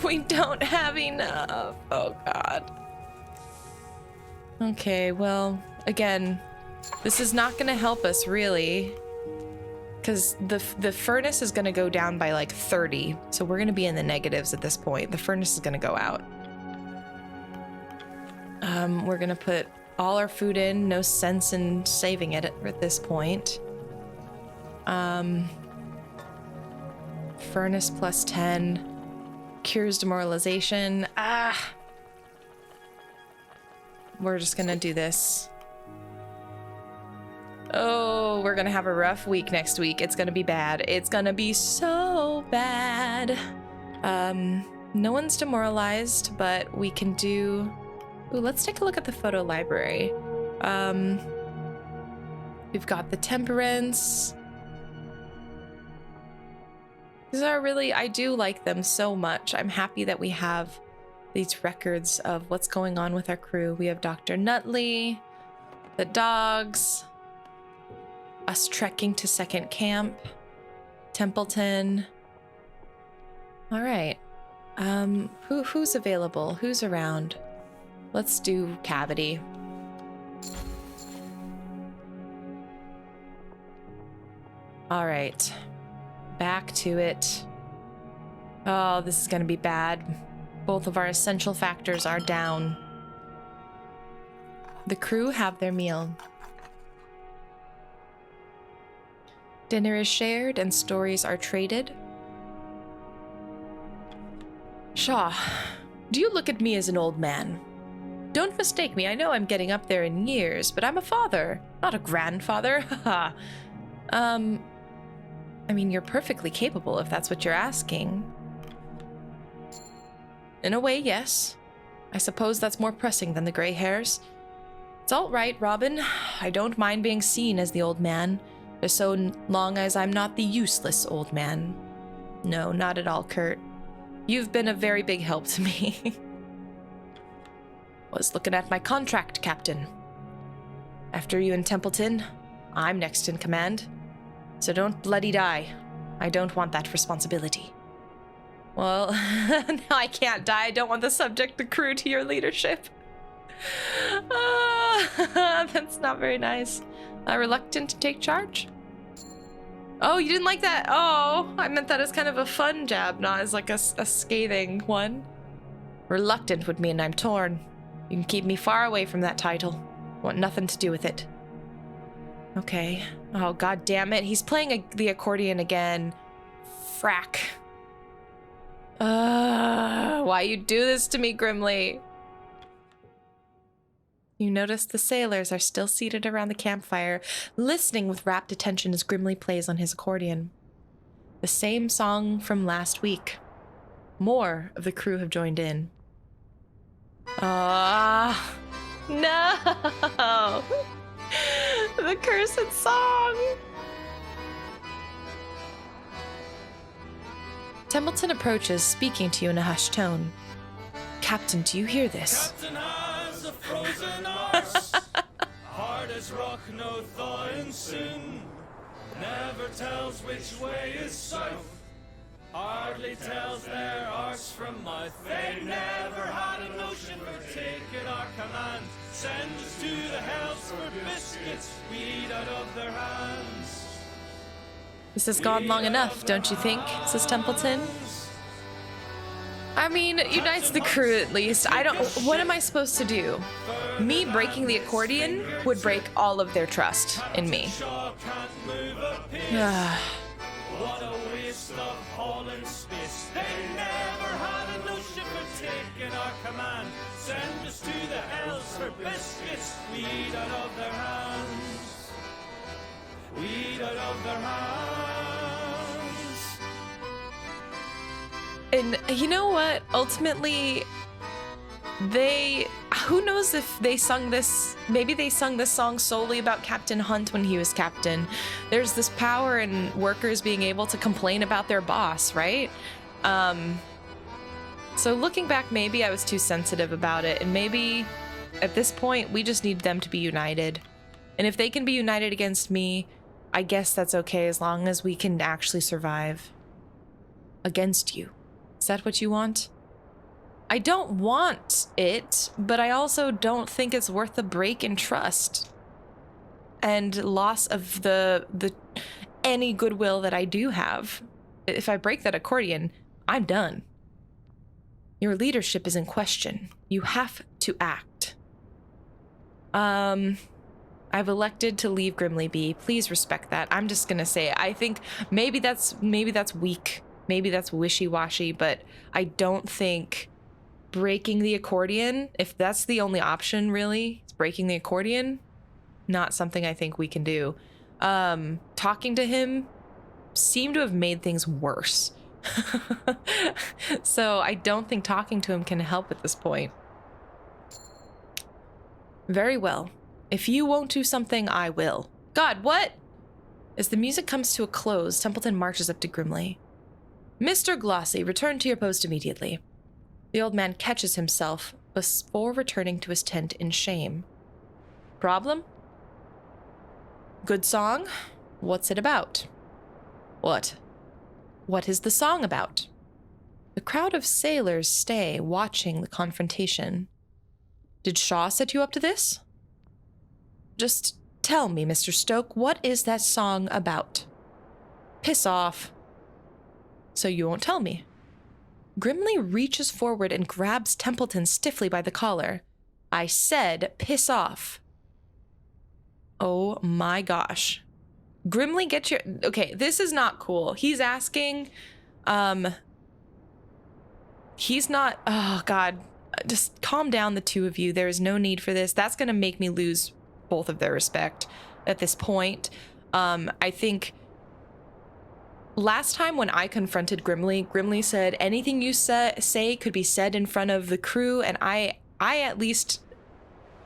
We don't have enough. Oh, God. Okay, well, again, this is not going to help us, really. Because the furnace is going to go down by, like, 30. So we're going to be in the negatives at this point. The furnace is going to go out. We're going to put all our food in. No sense in saving it at this point. Furnace plus 10. Cures demoralization. We're just gonna do this. Oh, we're gonna have a rough week next week. It's gonna be bad. It's gonna be so bad. No one's demoralized, but we can do... Ooh, let's take a look at the photo library. We've got the temperance. These are really, I do like them so much. I'm happy that we have these records of what's going on with our crew. We have Dr. Nutley, the dogs, us trekking to second camp, Templeton. All right. Who's available? Who's around? Let's do Cavity. All right. Back to it. Oh, this is gonna be bad. Both of our essential factors are down. The crew have their meal. Dinner is shared and stories are traded. Shaw, do you look at me as an old man? Don't mistake me, I know I'm getting up there in years, but I'm a father, not a grandfather. Haha. I mean, you're perfectly capable if that's what you're asking. In a way, yes. I suppose that's more pressing than the gray hairs. It's all right, Robin. I don't mind being seen as the old man, for so long as I'm not the useless old man. No, not at all, Kurt. You've been a very big help to me. Was looking at my contract, Captain. After you and Templeton, I'm next in command. So don't bloody die. I don't want that responsibility. Well, now I can't die. I don't want to subject the crew to your leadership. That's not very nice. Reluctant to take charge? Oh, you didn't like that? Oh, I meant that as kind of a fun jab, not as like a scathing one. Reluctant would mean I'm torn. You can keep me far away from that title. Want nothing to do with it. Okay. Oh, god damn it. He's playing the accordion again. Frack. Why you do this to me, Grimly? You notice the sailors are still seated around the campfire, listening with rapt attention as Grimly plays on his accordion. The same song from last week. More of the crew have joined in. Ah, no! The cursed song! Templeton approaches, speaking to you in a hushed tone. Captain, do you hear this? Captain has a frozen arse. Hard as rock, no thawing soon. never tells which way is south. Hardly tells their arse from mouth. They never had a notion for taking our command. Send us to the hells for biscuits we eat out of their hands. This has gone long enough, don't you think, says Templeton? I mean, it unites the crew at least. What am I supposed to do? Me breaking the accordion would break all of their trust in me. What a waste of hauling space. They never had a notion for taking our command. Send us to the hells for biscuits we eat out of their hands. We eat out of their hands. And you know what? Ultimately, who knows if they sung this, maybe they sung this song solely about Captain Hunt when he was captain. There's this power in workers being able to complain about their boss, right? So looking back, maybe I was too sensitive about it, and maybe at this point we just need them to be united. And if they can be united against me, I guess that's okay as long as we can actually survive against you. Is that what you want? I don't want it, but I also don't think it's worth the break in trust and loss of the any goodwill that I do have. If I break that accordion, I'm done. Your leadership is in question. You have to act. I've elected to leave Grimly be. Please respect that. I'm just gonna say it. I think maybe that's weak. Maybe that's wishy-washy, but I don't think breaking the accordion, if that's the only option really, it's breaking the accordion, not something I think we can do. Talking to him seemed to have made things worse. So I don't think talking to him can help at this point. Very well. If you won't do something, I will. God, what? As the music comes to a close, Templeton marches up to Grimly. Mr. Glossy, return to your post immediately. The old man catches himself before returning to his tent in shame. Problem? Good song? What's it about? What? What is the song about? The crowd of sailors stay, watching the confrontation. Did Shaw set you up to this? Just tell me, Mr. Stoke, what is that song about? Piss off. So you won't tell me. Grimly reaches forward and grabs Templeton stiffly by the collar. I said, piss off. Oh my gosh. Grimly, get your... Okay, this is not cool. He's asking, he's not... Oh, God. Just calm down, the two of you. There is no need for this. That's going to make me lose both of their respect at this point. I think... Last time when I confronted Grimly said, anything you say could be said in front of the crew, and I at least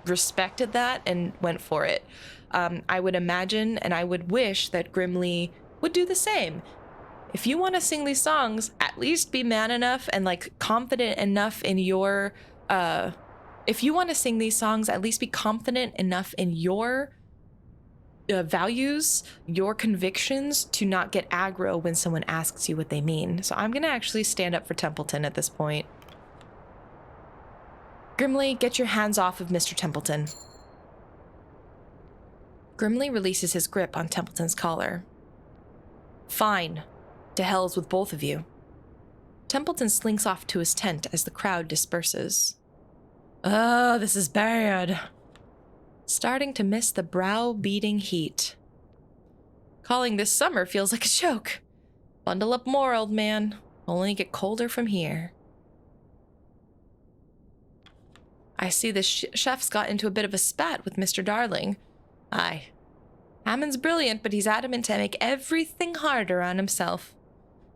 respected that and went for it. I would imagine and I would wish that Grimly would do the same. If you want to sing these songs, at least be man enough and like confident enough in your, if you want to sing these songs, at least be confident enough in your values, your convictions, to not get aggro when someone asks you what they mean. So I'm gonna actually stand up for Templeton at this point. Grimly, get your hands off of Mr. Templeton. Grimly releases his grip on Templeton's collar. Fine. To hells with both of you. Templeton slinks off to his tent as the crowd disperses. Oh, this is bad. Starting to miss the brow-beating heat. Calling this summer feels like a joke. Bundle up more, old man. Only get colder from here. I see the chef's got into a bit of a spat with Mr. Darling. Aye. Hammond's brilliant, but he's adamant to make everything harder on himself.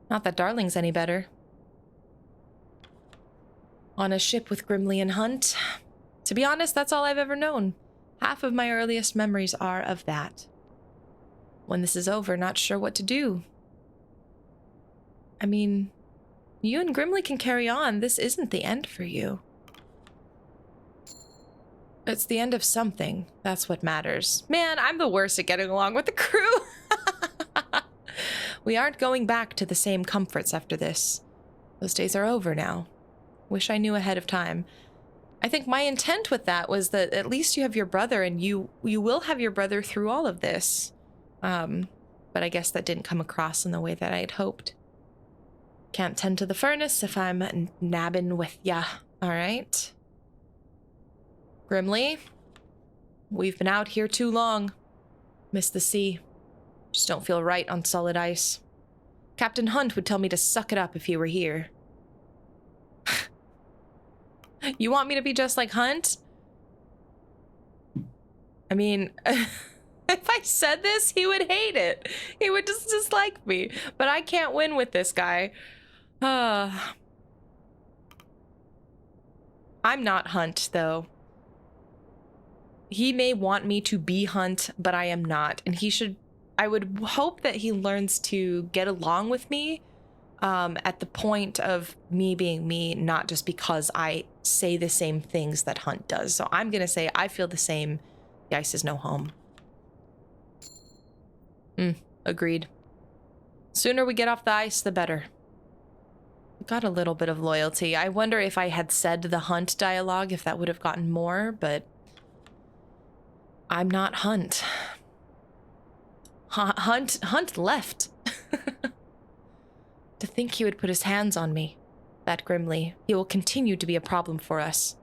Not that Darling's any better. On a ship with Grimly and Hunt. To be honest, that's all I've ever known. Half of my earliest memories are of that. When this is over, not sure what to do. I mean, you and Grimly can carry on. This isn't the end for you. It's the end of something. That's what matters. Man, I'm the worst at getting along with the crew. We aren't going back to the same comforts after this. Those days are over now. Wish I knew ahead of time. I think my intent with that was that at least you have your brother, and you will have your brother through all of this. But I guess that didn't come across in the way that I had hoped. Can't tend to the furnace if I'm nabbing with ya, alright? Grimly, we've been out here too long. Miss the sea. Just don't feel right on solid ice. Captain Hunt would tell me to suck it up if he were here. You want me to be just like Hunt? I mean, if I said this, he would hate it. He would just dislike me. But I can't win with this guy. I'm not Hunt, though. He may want me to be Hunt, but I am not. And I would hope that he learns to get along with me at the point of me being me, not just because I say the same things that Hunt does. So I'm going to say I feel the same. The ice is no home. Agreed. Sooner we get off the ice, the better. Got a little bit of loyalty. I wonder if I had said the Hunt dialogue, if that would have gotten more, but I'm not Hunt. Hunt left. To think he would put his hands on me that grimly. He will continue to be a problem for us.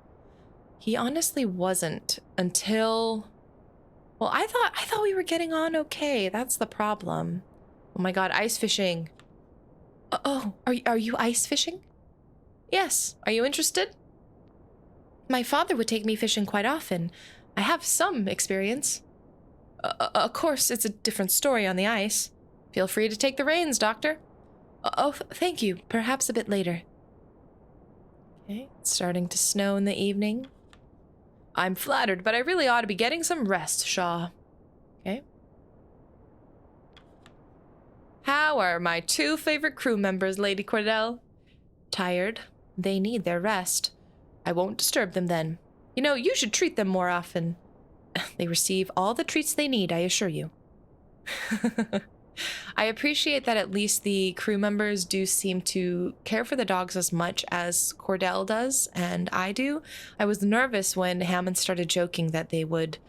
He honestly wasn't until... Well, I thought we were getting on okay. That's the problem. Oh my god, ice fishing. Oh, are you ice fishing? Yes. Are you interested? My father would take me fishing quite often. I have some experience. Of course, it's a different story on the ice. Feel free to take the reins, Doctor. Oh, thank you. Perhaps a bit later. Okay, it's starting to snow in the evening. I'm flattered, but I really ought to be getting some rest, Shaw. Okay. How are my two favorite crew members, Lady Cordell? Tired. They need their rest. I won't disturb them then. You know, you should treat them more often. They receive all the treats they need, I assure you. I appreciate that at least the crew members do seem to care for the dogs as much as Cordell does, and I do. I was nervous when Hammond started joking that they would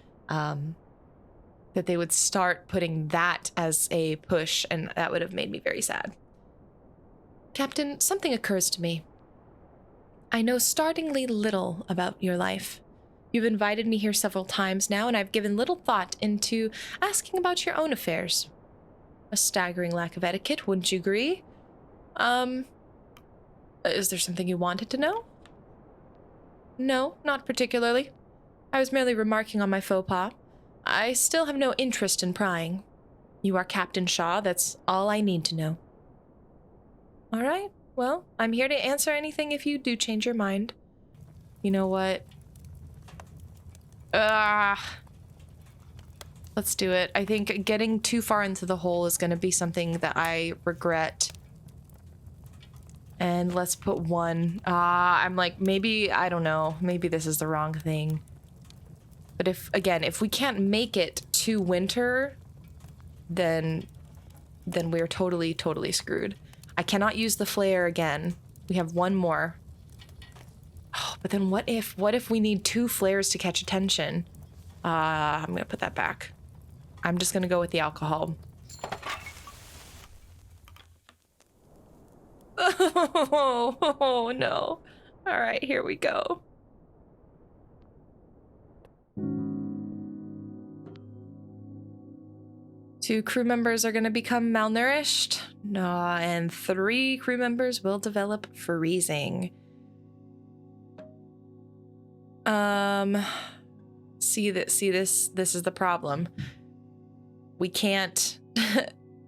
start putting that as a push, and that would have made me very sad. Captain, something occurs to me. I know startlingly little about your life. You've invited me here several times now, and I've given little thought into asking about your own affairs. A staggering lack of etiquette, wouldn't you agree? Is there something you wanted to know? No, not particularly. I was merely remarking on my faux pas. I still have no interest in prying. You are Captain Shaw, that's all I need to know. All right, well, I'm here to answer anything if you do change your mind. You know what? Let's do it. I think getting too far into the hole is going to be something that I regret. And let's put 1. I'm like, maybe, I don't know. Maybe this is the wrong thing. But if we can't make it to winter, then we're totally screwed. I cannot use the flare again. We have 1 more. Oh, but then what if we need 2 flares to catch attention? I'm gonna put that back. I'm just gonna go with the alcohol. Oh no. All right, here we go. Two crew members are gonna become malnourished. No, and 3 crew members will develop freezing. See this is the problem. We can't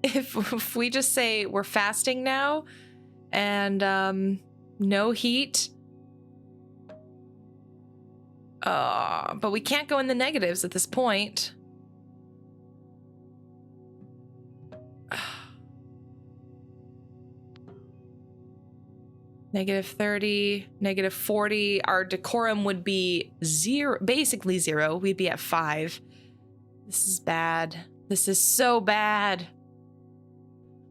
if we just say we're fasting now and no heat. But we can't go in the negatives at this point. -30, -40. Our decorum would be 0, basically 0. We'd be at 5. This is bad. This is so bad.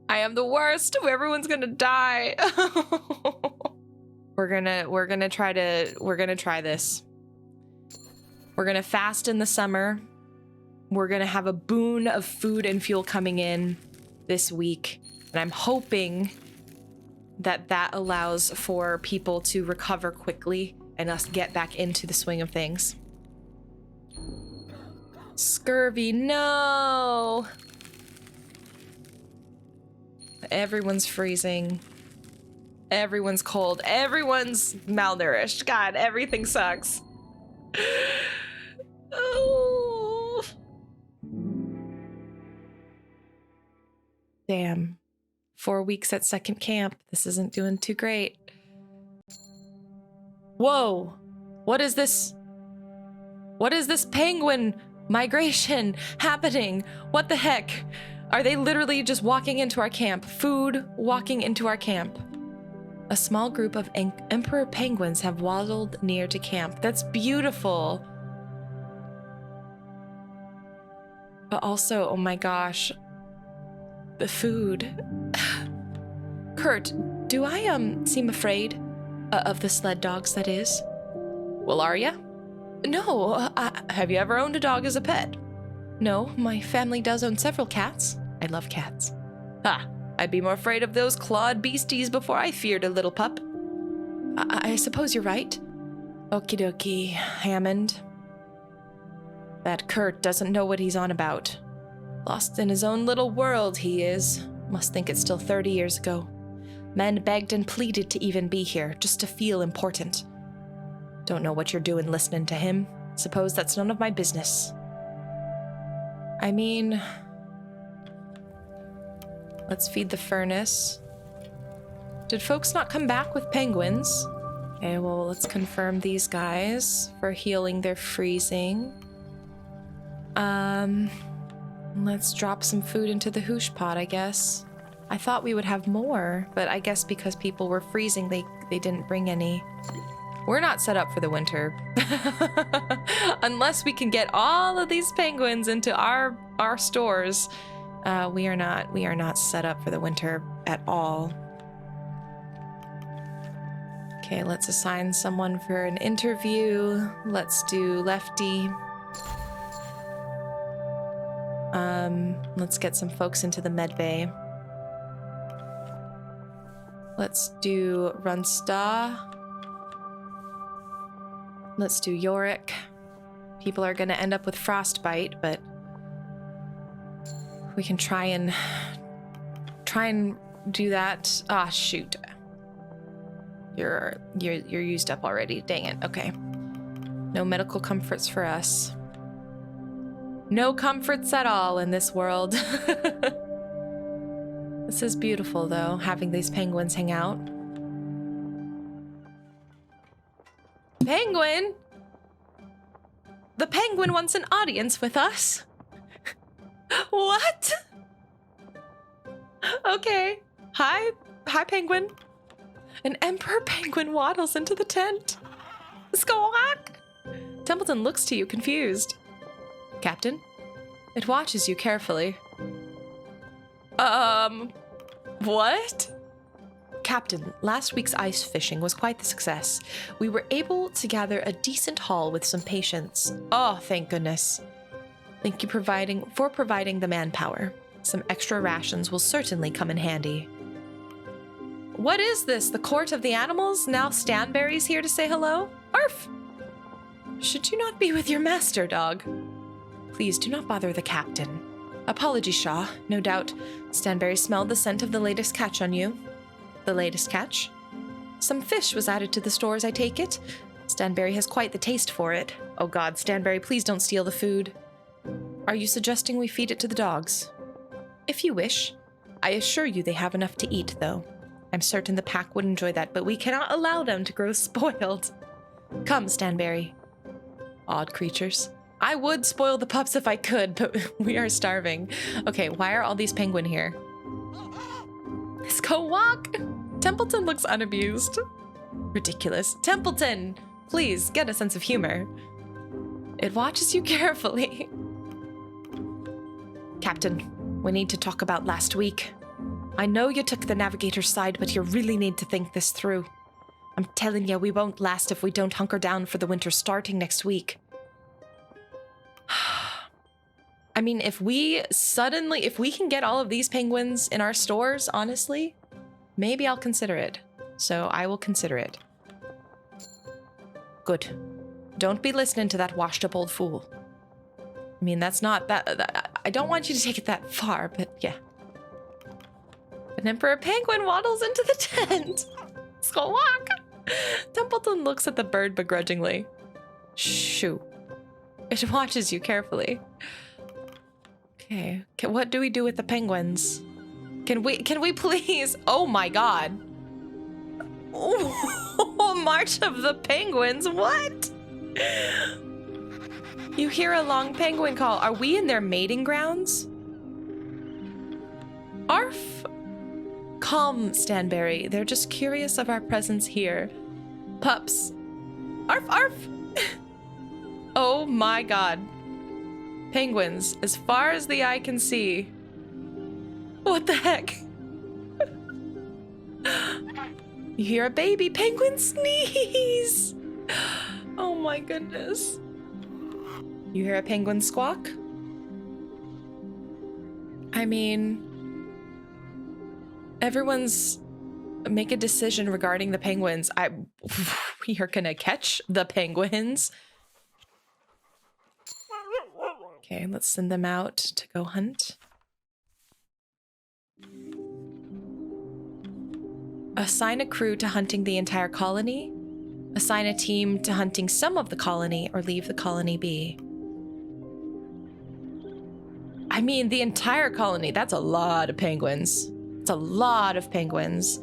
I am the worst. Everyone's gonna die. We're gonna try this. We're gonna fast in the summer. We're gonna have a boon of food and fuel coming in this week. And I'm hoping that allows for people to recover quickly and us get back into the swing of things. Scurvy, no! Everyone's freezing. Everyone's cold. Everyone's malnourished. God, everything sucks. Oh. Damn. 4 weeks at second camp. This isn't doing too great. Whoa. What is this? What is this penguin migration happening? What the heck? Are they literally just walking into our camp? Food walking into our camp. A small group of emperor penguins have waddled near to camp. That's beautiful. But also, oh my gosh, the food. Kurt, do I seem afraid of the sled dogs, that is? Well, are ya? No, have you ever owned a dog as a pet? No, my family does own several cats. I love cats. Ah, I'd be more afraid of those clawed beasties before I feared a little pup. I suppose you're right. Okie dokie, Hammond. That Kurt doesn't know what he's on about. Lost in his own little world, he is. Must think it's still 30 years ago. Men begged and pleaded to even be here, just to feel important. Don't know what you're doing listening to him. Suppose that's none of my business. I mean, let's feed the furnace. Did folks not come back with penguins? Okay, well, let's confirm these guys for healing their freezing. Let's drop some food into the hoosh pot, I guess. I thought we would have more, but I guess because people were freezing, they didn't bring any. We're not set up for the winter. Unless we can get all of these penguins into our stores. We are not set up for the winter at all. Okay, let's assign someone for an interview. Let's do Lefty. Let's get some folks into the med bay. Let's do Runsta. Let's do Yorick. People are gonna end up with frostbite, but we can try and do that. Ah, shoot. You're used up already. Dang it. Okay. No medical comforts for us. No comforts at all in this world. This is beautiful, though, having these penguins hang out. Penguin? The penguin wants an audience with us? What? Okay. Hi, penguin. An emperor penguin waddles into the tent. Squawk! Templeton looks to you, confused. Captain, it watches you carefully. What? Captain, last week's ice fishing was quite the success. We were able to gather a decent haul with some patience. Oh, thank goodness. Thank you for providing the manpower. Some extra rations will certainly come in handy. What is this? The court of the animals? Now Stanberry's here to say hello? Arf! Should you not be with your master, dog? Please do not bother the captain. Apologies, Shaw. No doubt Stanberry smelled the scent of the latest catch on you. The latest catch? Some fish was added to the stores, I take it. Stanberry has quite the taste for it. Oh God, Stanberry, please don't steal the food. Are you suggesting we feed it to the dogs? If you wish. I assure you they have enough to eat, though. I'm certain the pack would enjoy that, but we cannot allow them to grow spoiled. Come, Stanberry. Odd creatures. I would spoil the pups if I could, but we are starving. Okay, why are all these penguin here? Let's go walk. Templeton looks unabused. Ridiculous. Templeton, please get a sense of humor. It watches you carefully. Captain, we need to talk about last week. I know you took the navigator's side, but you really need to think this through. I'm telling you, we won't last if we don't hunker down for the winter starting next week. I mean, if we can get all of these penguins in our stores, honestly, maybe I'll consider it. So I will consider it. Good. Don't be listening to that washed up old fool. I mean, that's not that I don't want you to take it that far, but yeah. An emperor penguin waddles into the tent. Squawk. Templeton looks at the bird begrudgingly. Shoo. It watches you carefully. Okay. What do we do with the penguins? Can we please? Oh my god. Oh, March of the Penguins. What? You hear a long penguin call. Are we in their mating grounds? Arf. Calm, Stanberry. They're just curious of our presence here. Pups. Arf, arf. Oh my god. Penguins, as far as the eye can see. What the heck? You hear a baby penguin sneeze. Oh my goodness. You hear a penguin squawk? I mean, everyone's make a decision regarding the penguins. We are gonna catch the penguins. Okay, let's send them out to go hunt. Assign a crew to hunting the entire colony. Assign a team to hunting some of the colony, or leave the colony be. I mean, the entire colony, that's a lot of penguins. It's a lot of penguins.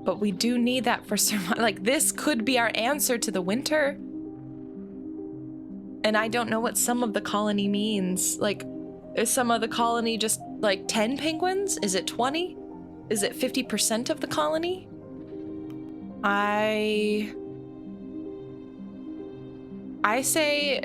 But we do need that for survival. Like, this could be our answer to the winter. And I don't know what some of the colony means. Like, is some of the colony just like 10 penguins? Is it 20? Is it 50% of the colony? I say,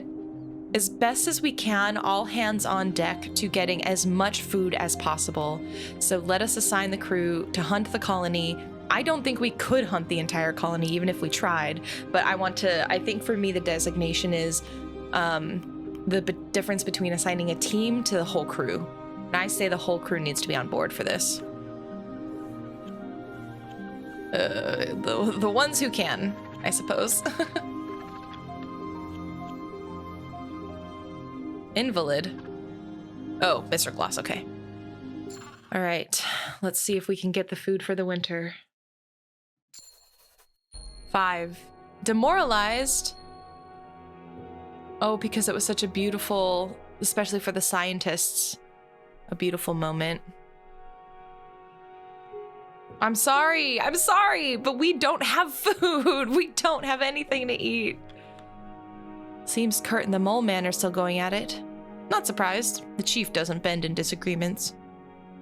as best as we can, all hands on deck to getting as much food as possible. So let us assign the crew to hunt the colony. I don't think we could hunt the entire colony even if we tried, but I think for me the designation is the difference between assigning a team to the whole crew. And I say the whole crew needs to be on board for this. The ones who can, I suppose. Invalid. Oh, Mr. Gloss, okay. All right, let's see if we can get the food for the winter. 5. Demoralized. Oh, because it was such a beautiful, especially for the scientists, a beautiful moment. I'm sorry, but we don't have food. We don't have anything to eat. Seems Kurt and the Mole Man are still going at it. Not surprised. The chief doesn't bend in disagreements.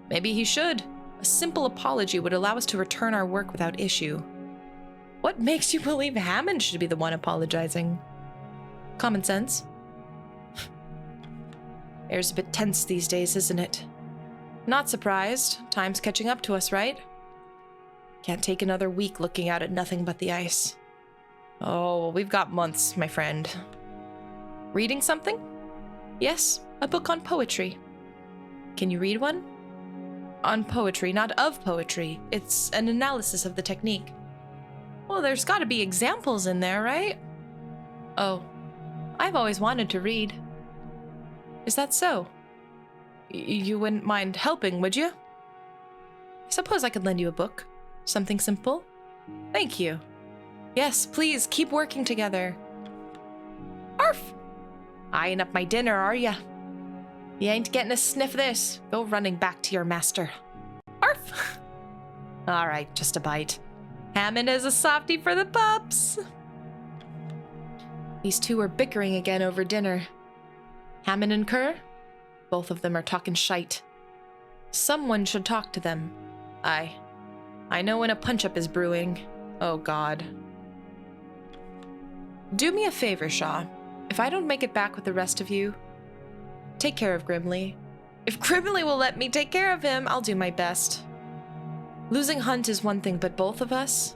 Maybe he should. A simple apology would allow us to return our work without issue. What makes you believe Hammond should be the one apologizing? Common sense. Air's a bit tense these days, isn't it? Not surprised. Time's catching up to us, right? Can't take another week looking out at nothing but the ice. Oh, we've got months, my friend. Reading something? Yes, a book on poetry. Can you read one? On poetry, not of poetry. It's an analysis of the technique. Well, there's gotta be examples in there, right? Oh, I've always wanted to read. Is that so? You wouldn't mind helping, would you? I suppose I could lend you a book. Something simple? Thank you. Yes, please, keep working together. Arf! Eyeing up my dinner, are ya? You ain't getting a sniff of this. Go running back to your master. Arf! All right, just a bite. Hammond is a softie for the pups. These two are bickering again over dinner. Hammond and Kerr? Both of them are talking shite. Someone should talk to them. Aye. I know when a punch-up is brewing. Oh, God. Do me a favor, Shaw. If I don't make it back with the rest of you, take care of Grimly. If Grimly will let me take care of him, I'll do my best. Losing Hunt is one thing, but both of us?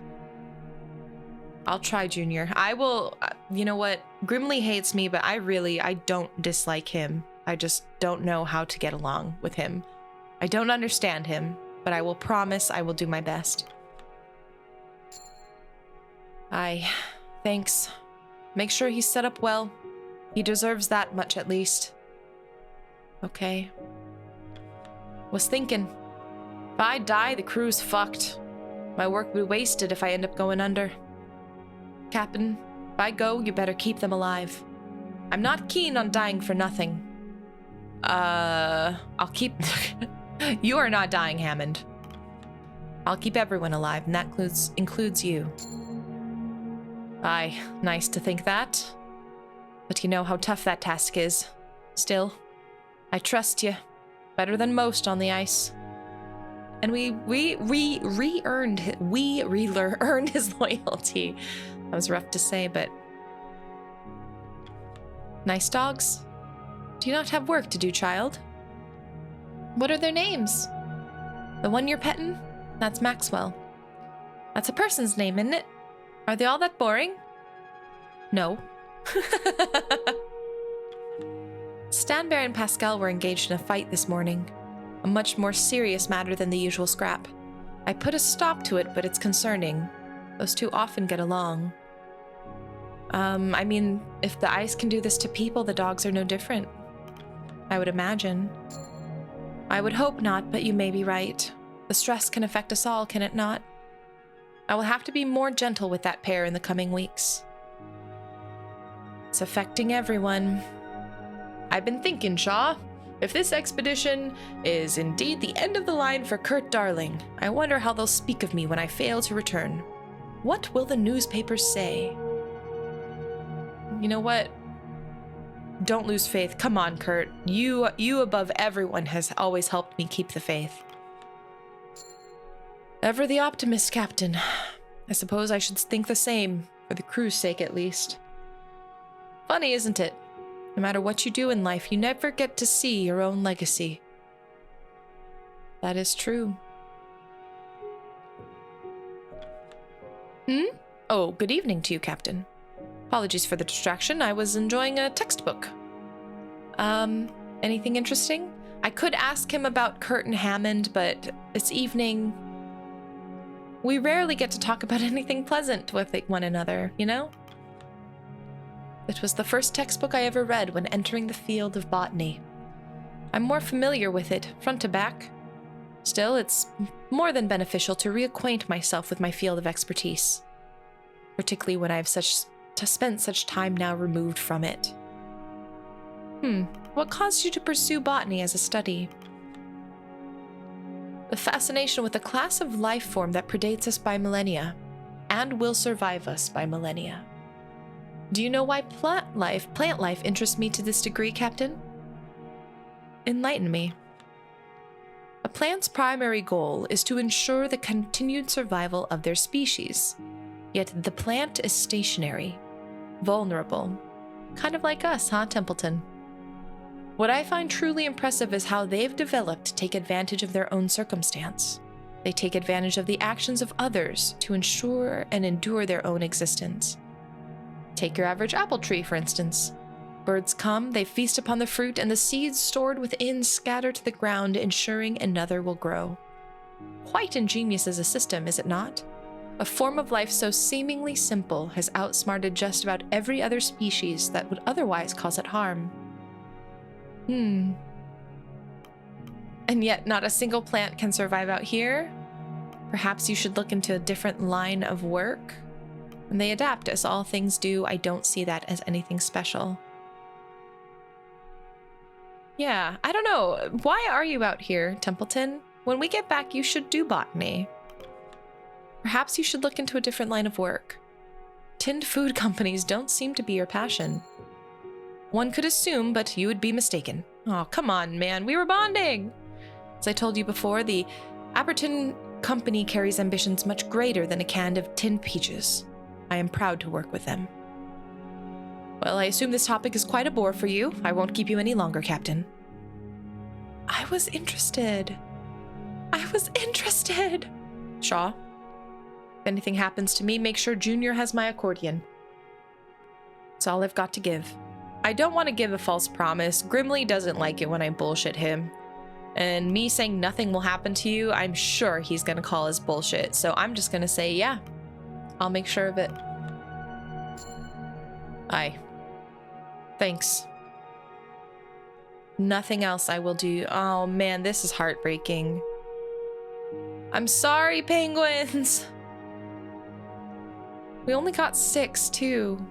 I'll try, Junior. I will, you know what? Grimly hates me, but I don't dislike him. I just don't know how to get along with him. I don't understand him, but I will promise I will do my best. Thanks. Make sure he's set up well. He deserves that much at least. Okay. Was thinking, if I die, the crew's fucked. My work will be wasted if I end up going under. Captain, if I go, you better keep them alive. I'm not keen on dying for nothing. I'll keep... You are not dying, Hammond. I'll keep everyone alive, and that includes you. Aye, nice to think that. But you know how tough that task is. Still, I trust you. Better than most on the ice. And we re-earned his loyalty. That was rough to say, but... Nice dogs. Do you not have work to do, child? What are their names? The one you're petting? That's Maxwell. That's a person's name, isn't it? Are they all that boring? No. Stanbear and Pascal were engaged in a fight this morning. A much more serious matter than the usual scrap. I put a stop to it, but it's concerning. Those two often get along. I mean, if the ice can do this to people, the dogs are no different. I would imagine. I would hope not, but you may be right. The stress can affect us all, can it not? I will have to be more gentle with that pair in the coming weeks. It's affecting everyone. I've been thinking, Shaw. If this expedition is indeed the end of the line for Kurt Darling, I wonder how they'll speak of me when I fail to return. What will the newspapers say? You know what? Don't lose faith. Come on, Kurt. You above everyone has always helped me keep the faith. Ever the optimist, Captain. I suppose I should think the same, for the crew's sake at least. Funny, isn't it? No matter what you do in life, you never get to see your own legacy. That is true. Oh, good evening to you, Captain. Apologies for the distraction. I was enjoying a textbook. Anything interesting? I could ask him about Kurt and Hammond, but this evening... We rarely get to talk about anything pleasant with one another, you know? It was the first textbook I ever read when entering the field of botany. I'm more familiar with it, front to back. Still, it's more than beneficial to reacquaint myself with my field of expertise, particularly when I've spent such time now removed from it. What caused you to pursue botany as a study? The fascination with a class of life form that predates us by millennia, and will survive us by millennia. Do you know why plant life interests me to this degree, Captain? Enlighten me. A plant's primary goal is to ensure the continued survival of their species. Yet the plant is stationary, vulnerable. Kind of like us, huh, Templeton? What I find truly impressive is how they've developed to take advantage of their own circumstance. They take advantage of the actions of others to ensure and endure their own existence. Take your average apple tree, for instance. Birds come, they feast upon the fruit, and the seeds stored within scatter to the ground, ensuring another will grow. Quite ingenious as a system, is it not? A form of life so seemingly simple has outsmarted just about every other species that would otherwise cause it harm. And yet not a single plant can survive out here? Perhaps you should look into a different line of work? And they adapt, as all things do. I don't see that as anything special. Yeah, I don't know. Why are you out here, Templeton? When we get back, you should do botany. Perhaps you should look into a different line of work. Tinned food companies don't seem to be your passion. One could assume, but you would be mistaken. Oh, come on, man. We were bonding! As I told you before, the Apperton Company carries ambitions much greater than a can of tinned peaches. I am proud to work with them. Well, I assume this topic is quite a bore for you. I won't keep you any longer, Captain. I was interested. I was interested. Shaw, if anything happens to me, make sure Junior has my accordion. That's all I've got to give. I don't want to give a false promise. Grimly doesn't like it when I bullshit him. And me saying nothing will happen to you, I'm sure he's gonna call us bullshit. So I'm just gonna say, yeah, I'll make sure of it. Aye. Thanks. Nothing else I will do. Oh man, this is heartbreaking. I'm sorry, penguins. We only got 6 too.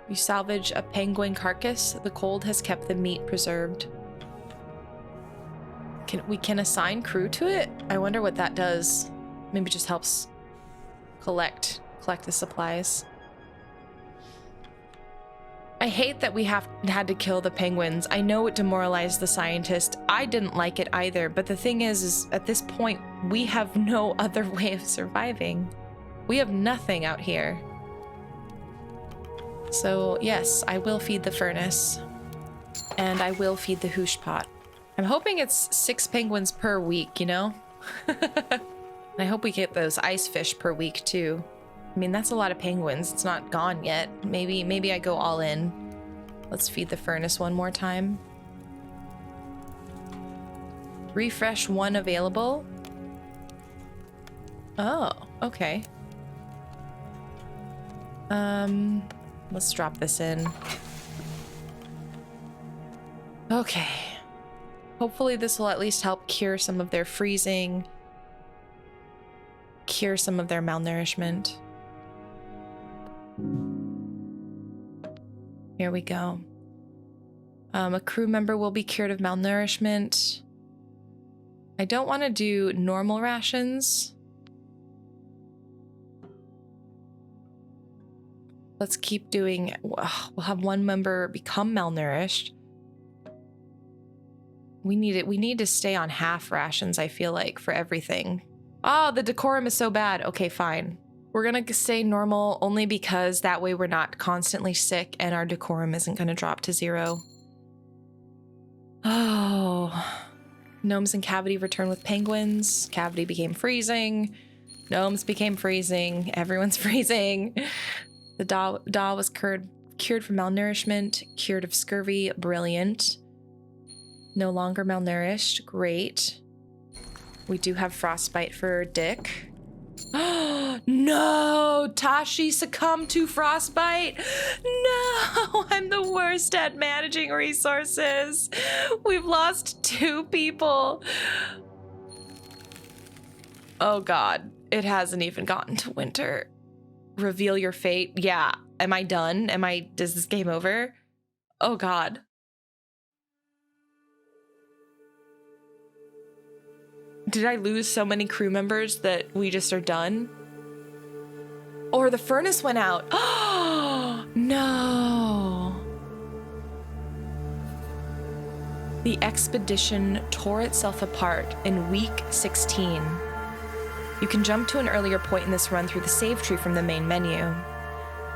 You salvage a penguin carcass. The cold has kept the meat preserved. We can assign crew to it? I wonder what that does. Maybe it just helps collect the supplies. I hate that we had to kill the penguins. I know it demoralized the scientist. I didn't like it either, but the thing is at this point, we have no other way of surviving. We have nothing out here. So yes, I will feed the furnace. And I will feed the hoosh pot. I'm hoping it's 6 penguins per week, you know? And I hope we get those ice fish per week too. I mean, that's a lot of penguins. It's not gone yet. Maybe I go all in. Let's feed the furnace one more time. Refresh 1 available. Oh, okay. Let's drop this in. Okay. Hopefully this will at least help cure some of their freezing, cure some of their malnourishment. Here we go. A crew member will be cured of malnourishment. I don't want to do normal rations. Let's keep doing, we'll have 1 member become malnourished. We need to stay on half rations, I feel like, for everything. Oh, the decorum is so bad. Okay, fine. We're gonna stay normal only because that way we're not constantly sick and our decorum isn't gonna drop to 0. Oh. Gnomes and Cavity return with penguins. Cavity became freezing. Gnomes became freezing. Everyone's freezing. The doll was cured from malnourishment, cured of scurvy, brilliant. No longer malnourished, great. We do have frostbite for Dick. No! Tashi succumbed to frostbite? No! I'm the worst at managing resources. We've lost 2 people. Oh god, it hasn't even gotten to winter. Reveal your fate. Yeah. Am I done? Does this game over? Oh god. Did I lose so many crew members that we just are done? Or the furnace went out. Oh no. The expedition tore itself apart in week 16. You can jump to an earlier point in this run through the save tree from the main menu.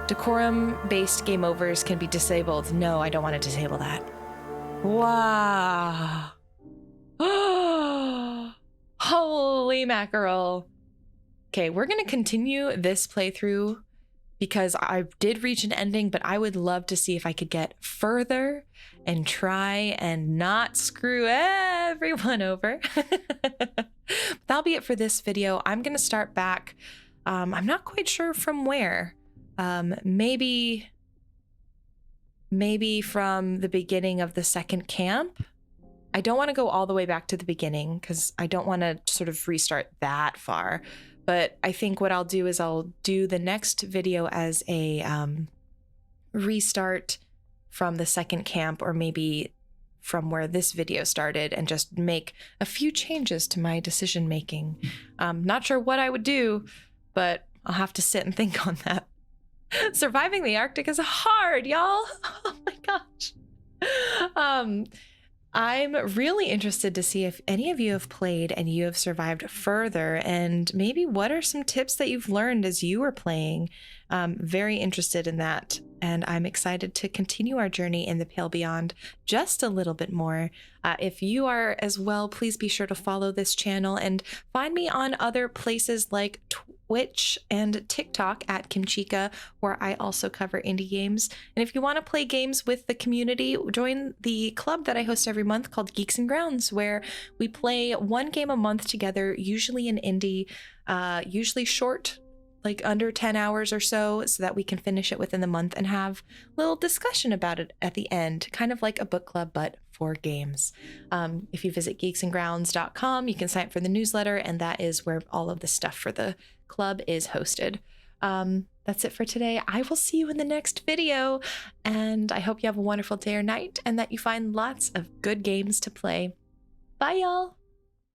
Decorum-based game overs can be disabled. No, I don't want to disable that. Wow. Holy mackerel. Okay, we're going to continue this playthrough because I did reach an ending, but I would love to see if I could get further and try and not screw everyone over. That'll be it for this video. I'm going to start back. I'm not quite sure from where. Maybe from the beginning of the second camp. I don't want to go all the way back to the beginning because I don't want to sort of restart that far. But I think what I'll do is I'll do the next video as a restart from the second camp, or maybe from where this video started, and just make a few changes to my decision making. Not sure what I would do, but I'll have to sit and think on that. Surviving the Arctic is hard, y'all. Oh my gosh. I'm really interested to see if any of you have played and you have survived further, and maybe what are some tips that you've learned as you were playing. Very interested in that, and I'm excited to continue our journey in the Pale Beyond just a little bit more. If you are as well, please be sure to follow this channel and find me on other places like Twitch and TikTok at Kimchica, where I also cover indie games. And if you want to play games with the community, join the club that I host every month called Geeks and Grounds, where we play one game a month together, usually an indie, usually short, like under 10 hours or so that we can finish it within the month and have a little discussion about it at the end, kind of like a book club, but for games. If you visit geeksandgrounds.com, you can sign up for the newsletter, and that is where all of the stuff for the club is hosted. That's it for today. I will see you in the next video, and I hope you have a wonderful day or night and that you find lots of good games to play. Bye, y'all.